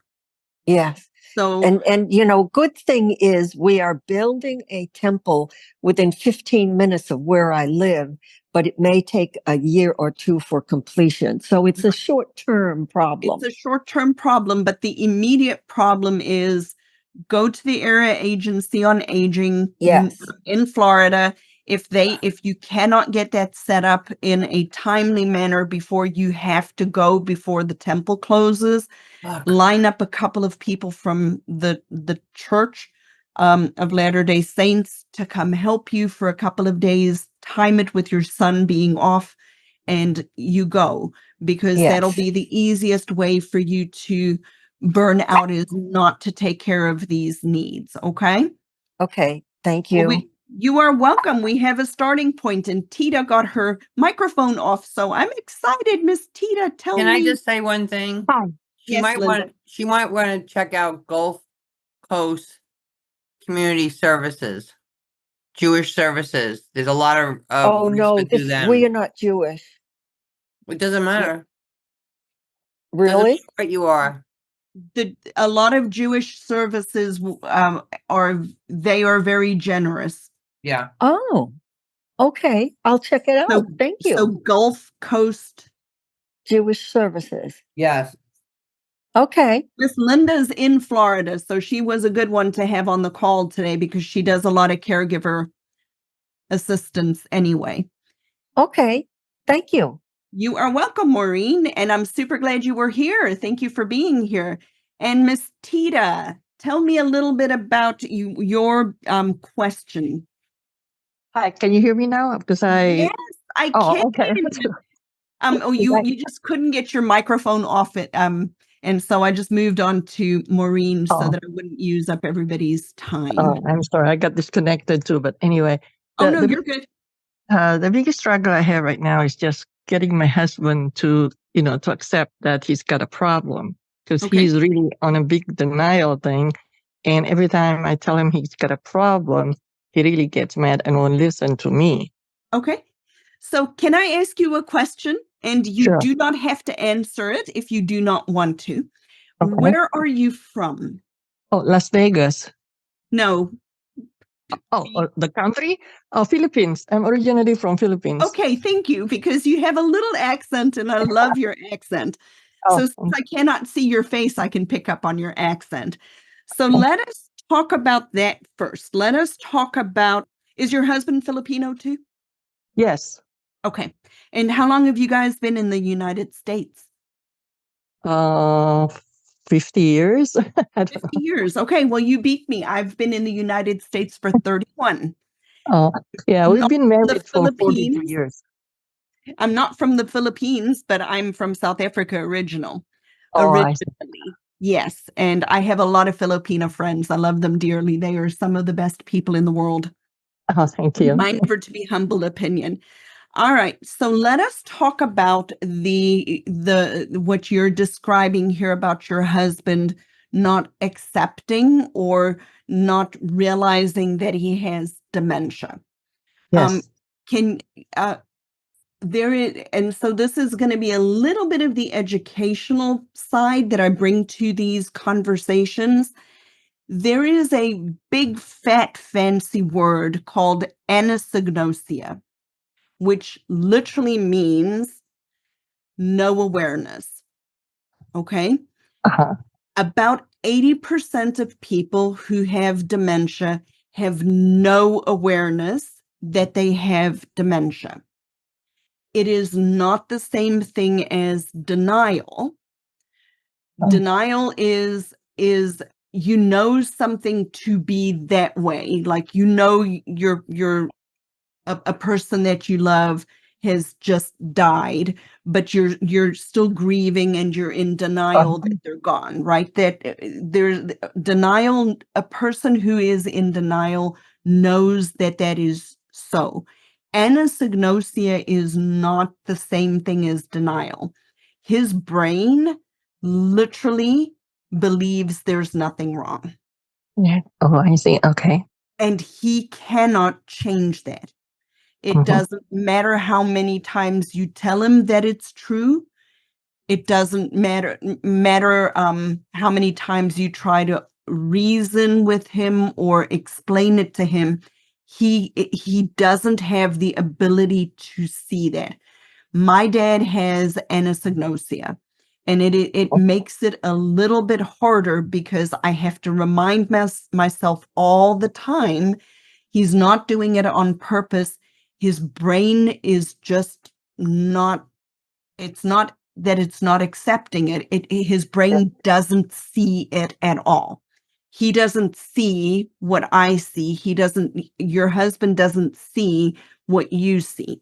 S6: Yes.
S1: So
S6: And good thing is we are building a temple within 15 minutes of where I live, but it may take a year or two for completion. So it's a short-term problem.
S1: it's a short-term problem, but the immediate problem is go to the Area Agency on Aging
S6: Yes.
S1: in Florida. If you cannot get that set up in a timely manner before you have to go before the temple closes, line up a couple of people from the Church of Latter-day Saints to come help you for a couple of days, time it with your son being off, and you go, because that'll
S6: Yes.
S1: be the easiest way for you to burn out, is not to take care of these needs. Okay.
S6: Okay. Thank
S1: Well,
S6: you.
S1: you are welcome. We have a starting point, and Tita got her microphone off, so I'm excited. Miss Tita, tell
S2: Can
S1: me.
S2: I just say one thing?
S6: Hi.
S2: She might want to check out Gulf Coast Community Services, Jewish Services. There's a lot of
S6: Oh
S2: ways
S6: no,
S2: to do them.
S6: we are not Jewish.
S2: It doesn't matter.
S6: Really?
S2: Doesn't matter what you are.
S1: A lot of Jewish services are very generous.
S2: Yeah.
S6: Oh, okay. I'll check it out. Thank you.
S1: So Gulf Coast.
S6: Jewish Services.
S2: Yes.
S6: Okay.
S1: Miss Linda's in Florida, so she was a good one to have on the call today because she does a lot of caregiver assistance anyway.
S6: Okay. Thank you.
S1: You are welcome, Maureen, and I'm super glad you were here. Thank you for being here. And Miss Tita, tell me a little bit about your question.
S7: Hi, can you hear me now? Because
S1: Yes, I
S4: Oh,
S1: can.
S4: okay.
S1: Oh, you just couldn't get your microphone off it. And so I just moved on to Maureen so
S4: Oh.
S1: that I wouldn't use up everybody's time.
S4: Oh, I'm sorry, I got disconnected too. But anyway,
S1: Oh, no, you're good.
S4: the biggest struggle I have right now is just getting my husband to accept that he's got a problem, because
S1: Okay.
S4: he's really on a big denial thing. And every time I tell him he's got a problem, he really gets mad and won't listen to me.
S1: Okay. So can I ask you a question? And you
S4: Sure.
S1: do not have to answer it if you do not want to.
S4: Okay.
S1: Where are you from?
S4: Oh, Las Vegas.
S1: No.
S4: Oh, the country? Oh, Philippines. I'm originally from Philippines.
S1: Okay, thank you, because you have a little accent and I love your accent.
S4: Oh,
S1: So since I cannot see your face, I can pick up on your accent. So let us talk about that first. Let us talk about, is your husband Filipino too?
S4: yes.
S1: Okay. And how long have you guys been in the United States?
S4: 50 years. I don't
S1: 50
S4: know.
S1: years. Okay, well, you beat me. I've been in the United States for 31.
S4: Oh, yeah, we've
S1: Not
S4: been
S1: from the
S4: married for 42
S1: Philippines.
S4: years.
S1: I'm not from the Philippines, but I'm from South Africa originally. Yes, and I have a lot of Filipino friends. I love them dearly. They are some of the best people in the world.
S4: Oh, thank you.
S1: Mine for to be humble opinion. All right, so let us talk about the what you're describing here about your husband not accepting or not realizing that he has dementia.
S4: Yes.
S1: Can there is, and so this is going to be a little bit of the educational side that I bring to these conversations. There is a big, fat, fancy word called anosognosia, which literally means no awareness. Okay?
S4: Uh-huh.
S1: About 80% of people who have dementia have no awareness that they have dementia. It is not the same thing as denial.
S4: Oh.
S1: Denial is you know something to be that way, like you're a person that you love has just died, but you're still grieving and you're in denial that they're gone, right? That there's denial. A person who is in denial knows that that is so. Anosognosia is not the same thing as denial. His brain literally believes there's nothing wrong.
S4: Yeah. Oh, I see. Okay.
S1: And he cannot change that. It doesn't matter how many times you tell him that it's true. It doesn't matter how many times you try to reason with him or explain it to him. He doesn't have the ability to see that. My dad has anosognosia, and it makes it a little bit harder because I have to remind myself all the time he's not doing it on purpose. His brain is just not, it's not that it's not accepting it. His brain doesn't see it at all. He doesn't see what I see. Your husband doesn't see what you see.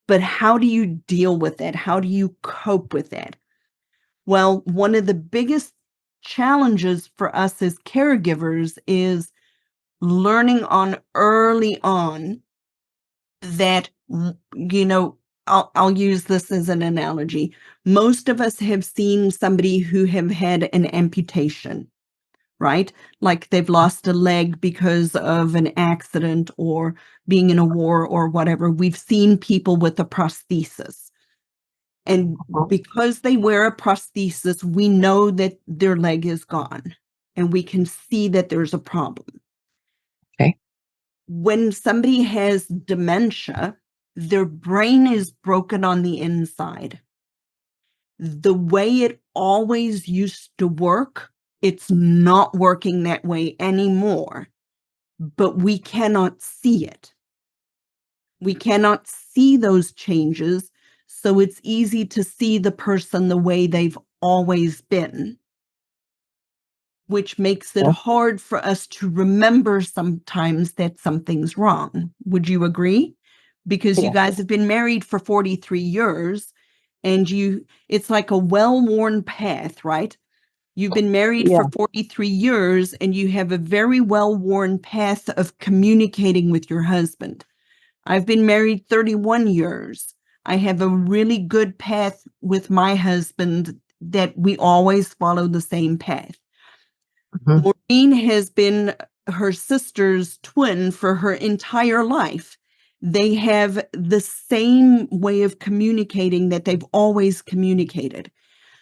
S1: But how do you deal with that? How do you cope with that? Well, one of the biggest challenges for us as caregivers is learning early on that, I'll use this as an analogy. Most of us have seen somebody who have had an amputation, right? Like they've lost a leg because of an accident or being in a war or whatever. We've seen people with a prosthesis. And because they wear a prosthesis, we know that their leg is gone and we can see that there's a problem.
S4: Okay.
S1: When somebody has dementia, their brain is broken on the inside. The way it always used to work, it's not working that way anymore, but we cannot see it. We cannot see those changes, so it's easy to see the person the way they've always been, which makes it hard for us to remember sometimes that something's wrong. Would you agree? because you
S4: Yeah.
S1: guys have been married for 43 years and it's like a well-worn path, right? You've been married
S4: Yeah.
S1: for 43 years and you have a very well-worn path of communicating with your husband. I've been married 31 years. I have a really good path with my husband that we always follow the same path.
S4: Mhm.
S1: Maureen has been her sister's twin for her entire life. They have the same way of communicating that they've always communicated.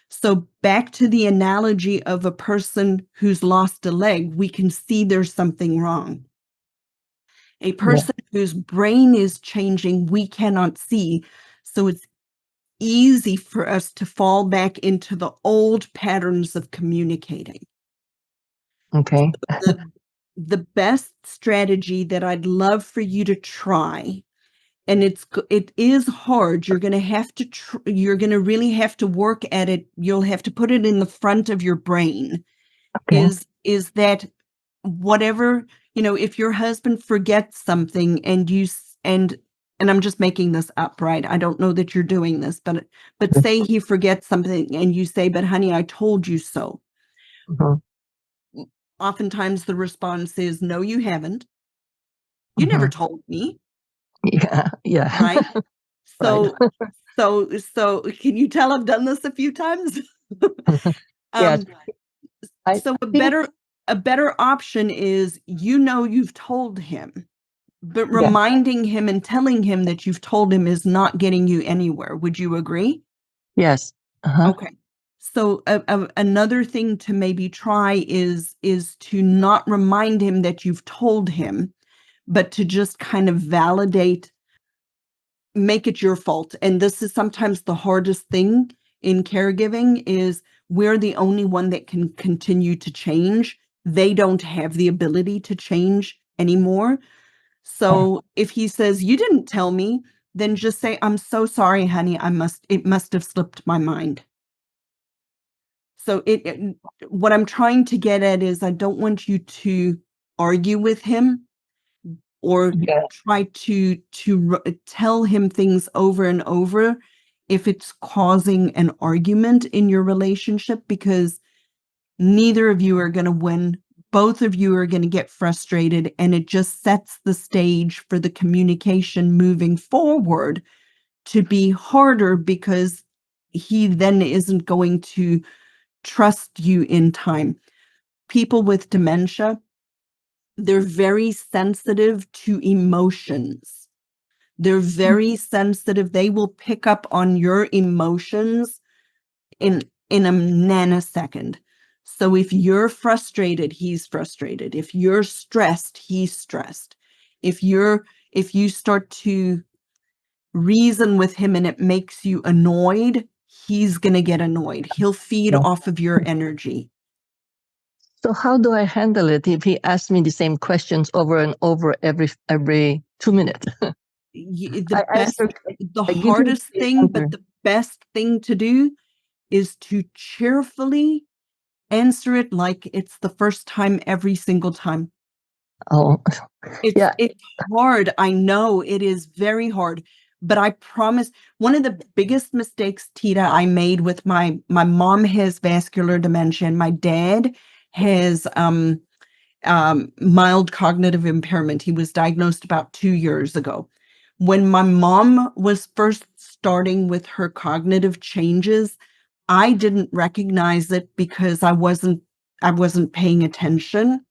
S1: So back to the analogy of a person who's lost a leg, we can see there's something wrong. A person whose brain is changing, we cannot see. So it's easy for us to fall back into the old patterns of communicating.
S4: Okay.
S1: The best strategy that I'd love for you to try, and it is hard. You're going to have to you're going to really have to work at it. You'll have to put it in the front of your brain.
S4: Okay.
S1: Is that whatever, if your husband forgets something and and I'm just making this up, right? I don't know that you're doing this, but say he forgets something and you say, "But honey, I told you so."
S4: Mhm.
S1: Oftentimes the response is, "No, you haven't. You never
S4: Mhm.
S1: told me."
S4: Yeah. Yeah.
S1: Right?
S4: Right.
S1: So can you tell I've done this a few times?
S4: Yes.
S1: Um,
S4: I
S1: so
S4: think.
S1: a better option is, you've told him, but
S4: Yeah.
S1: reminding him and telling him that you've told him is not getting you anywhere. Would you agree?
S4: Yes. Uh-huh.
S1: Okay. So another thing to maybe try is to not remind him that you've told him, but to just kind of validate, make it your fault. And this is sometimes the hardest thing in caregiving, is we're the only one that can continue to change. They don't have the ability to change anymore. So if he says, "You didn't tell me," then just say, "I'm so sorry, honey. It must have slipped my mind." So what I'm trying to get at is, I don't want you to argue with him or
S4: Yeah.
S1: try to tell him things over and over if it's causing an argument in your relationship, because neither of you are going to win. Both of you are going to get frustrated, and it just sets the stage for the communication moving forward to be harder, because he then isn't going to trust you in time. People with dementia, they're very sensitive to emotions. They're very sensitive. They will pick up on your emotions in a nanosecond. So if you're frustrated, he's frustrated. If you're stressed, he's stressed. If you start to reason with him and it makes you annoyed, he's going to get annoyed. He'll feed
S4: Yeah.
S1: off of your energy.
S4: So how do I handle it if he asks me the same questions over and over every 2 minutes?
S1: The
S4: I answer.
S1: the
S4: I give him
S1: hardest
S4: the
S1: thing,
S4: answer.
S1: but the best thing to do is to cheerfully answer it like it's the first time every single time.
S4: Oh, yeah.
S1: It's hard. I know it is very hard, but I promise, one of the biggest mistakes, Tita, I made with my mom has vascular dementia and my dad has mild cognitive impairment. He was diagnosed about 2 years ago. When my mom was first starting with her cognitive changes, I didn't recognize it because I wasn't paying attention.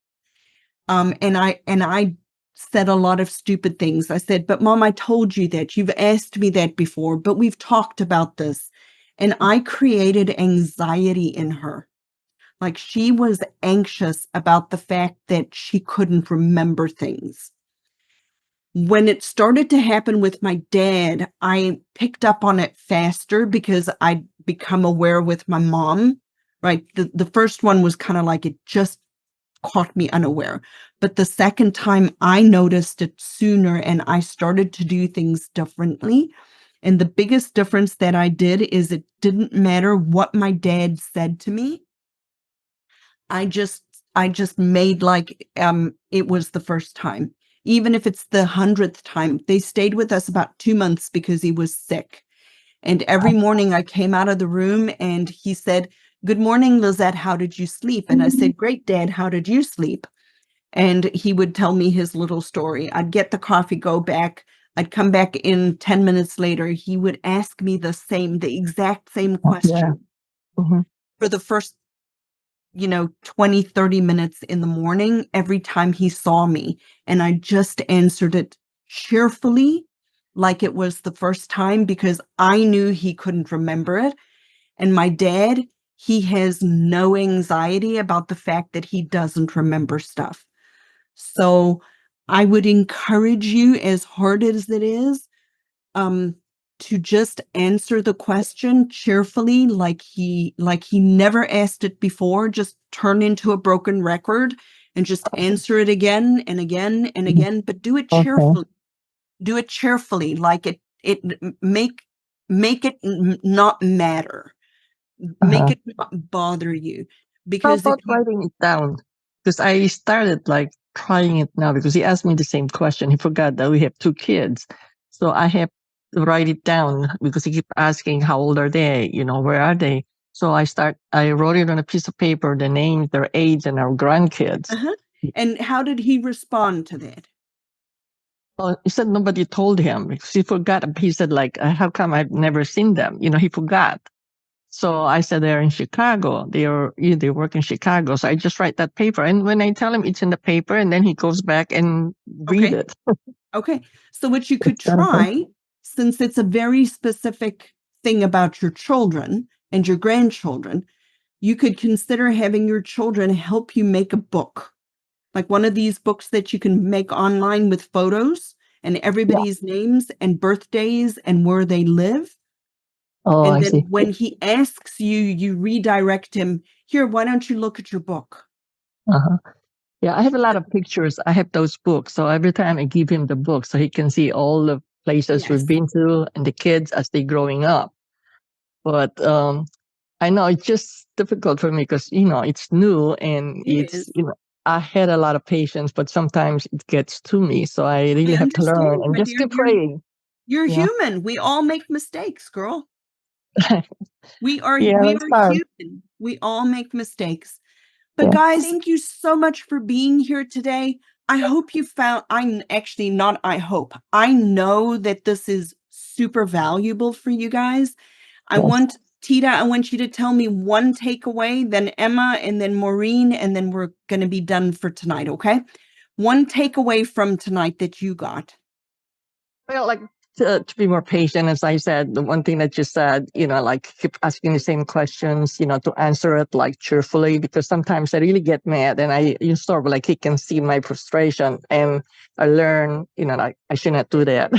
S1: And I said a lot of stupid things. I said, "But Mom, I told you that. You've asked me that before, but we've talked about this." And I created anxiety in her. Like, she was anxious about the fact that she couldn't remember things. When it started to happen with my dad, I picked up on it faster because I'd become aware with my mom, right? The first one was kind of like, it just caught me unaware. But the second time, I noticed it sooner and I started to do things differently. And the biggest difference that I did is, it didn't matter what my dad said to me. I just made like it was the first time. even if it's the 100th time. They stayed with us about 2 months because he was sick. And every morning I came out of the room and he said, "Good morning, Lizette. How did you sleep?" And I said, "Great, Dad. How did you sleep?" And he would tell me his little story. I'd get the coffee, go back. I'd come back in 10 minutes later. He would ask me the exact same question for the first 20, 30 minutes in the morning every time he saw me. And I just answered it cheerfully, like it was the first time, because I knew he couldn't remember it. And my dad, he has no anxiety about the fact that he doesn't remember stuff. So I would encourage you, as hard as it is, to just answer the question cheerfully, like he never asked it before. Just turn into a broken record and just answer it again and again and again, but do it cheerfully. Do it cheerfully, like make it not matter. Make it not bother you.
S4: How
S1: Because
S4: about writing it down? Because I started like trying it now because he asked me the same question. He forgot that we have 2 kids. So I have to write it down because he kept asking how old are they, where are they? So I wrote it on a piece of paper, the names, their age, and our grandkids.
S1: And how did he respond to that?
S4: Well, he said nobody told him because he forgot. He said like, how come I've never seen them? He forgot. So I said they're in Chicago. They work in Chicago. So I just write that paper. And when I tell him it's in the paper, and then he goes back and read it.
S1: Okay. So what you could try, since it's a very specific thing about your children and your grandchildren, you could consider having your children help you make a book. Like one of these books that you can make online with photos and everybody's names and birthdays and where they live.
S4: Oh,
S1: And
S4: I
S1: then
S4: see.
S1: when he asks you, you redirect him, "Here, why don't you look at your book?"
S4: Yeah, I have a lot of pictures. I have those books. So every time I give him the book so he can see all the places we've been to and the kids as they growing up. But I know it's just difficult for me because, it's new and I had a lot of patience, but sometimes it gets to me. So I really have to learn and
S1: my
S4: just
S1: dear.
S4: keep praying.
S1: You're human. We all make mistakes, girl. We are
S4: it's hard.
S1: human. We all make mistakes. But guys, thank you so much for being here today. I hope you found, I know that this is super valuable for you guys. I want you to tell me one takeaway, then Emma, and then Maureen, and then we're going to be done for tonight, okay? One takeaway from tonight that you got.
S4: Well, like to be more patient, as I said, the one thing that you said, like keep asking the same questions, to answer it like cheerfully, because sometimes I really get mad and you sort of like he can see my frustration and I learn, like I should not do that.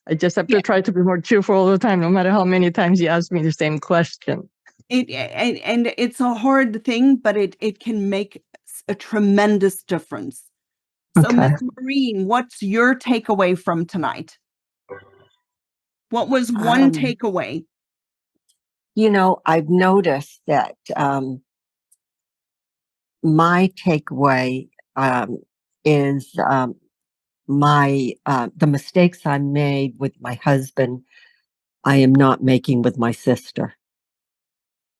S4: I just have to try to be more cheerful all the time, no matter how many times you ask me the same question.
S1: And it's a hard thing, but it can make a tremendous difference. So, Miss Maureen, what's your takeaway from tonight? What was one takeaway?
S6: I've noticed that my takeaway is the mistakes I made with my husband, I am not making with my sister.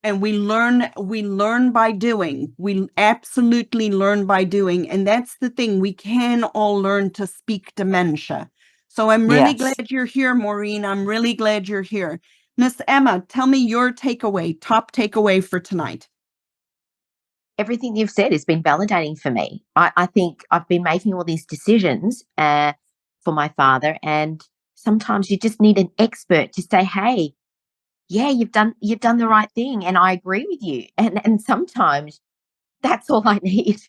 S1: And we learn by doing. We absolutely learn by doing. And that's the thing. We can all learn to speak dementia. So I'm really glad you're here, Maureen. I'm really glad you're here. Miss Emma, tell me your top takeaway for tonight.
S3: Everything you've said has been validating for me. I think I've been making all these decisions for my father, and sometimes you just need an expert to say, "Hey, yeah, you've done the right thing, and I agree with you." And sometimes that's all I need.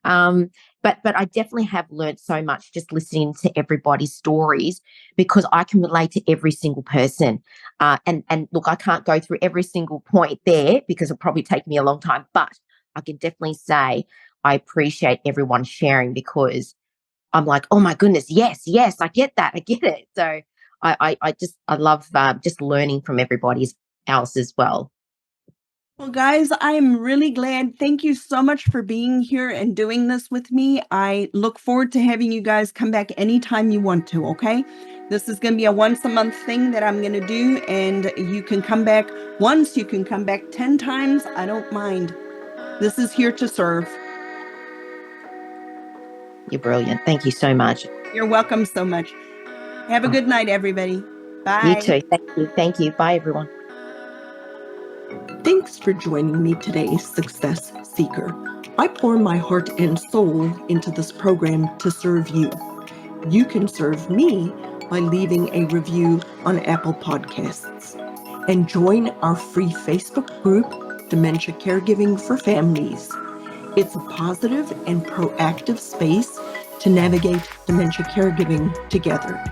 S3: But I definitely have learned so much just listening to everybody's stories, because I can relate to every single person. And look, I can't go through every single point there because it'll probably take me a long time, but I can definitely say I appreciate everyone sharing, because I'm like, oh my goodness, yes, I get that, I get it. So I love just learning from everybody else as well.
S1: Well, guys, I am really glad. Thank you so much for being here and doing this with me. I look forward to having you guys come back anytime you want to, okay? This is going to be a once a month thing that I'm going to do, and you can come back once, you can come back 10 times. I don't mind. This is here to serve.
S3: You're brilliant. Thank you so much.
S1: You're welcome so much. Have a good night, everybody. Bye.
S3: You too. Thank you. Thank you. Bye, everyone.
S1: Thanks for joining me today, Success Seeker. I pour my heart and soul into this program to serve you. You can serve me by leaving a review on Apple Podcasts. And join our free Facebook group, Dementia Caregiving for Families. It's a positive and proactive space to navigate dementia caregiving together.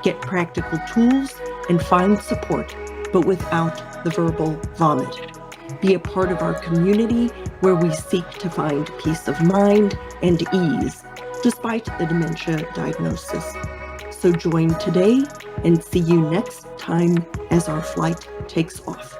S1: Get practical tools and find support, but without the verbal vomit. Be a part of our community where we seek to find peace of mind and ease despite the dementia diagnosis. So join today and see you next time as our flight takes off.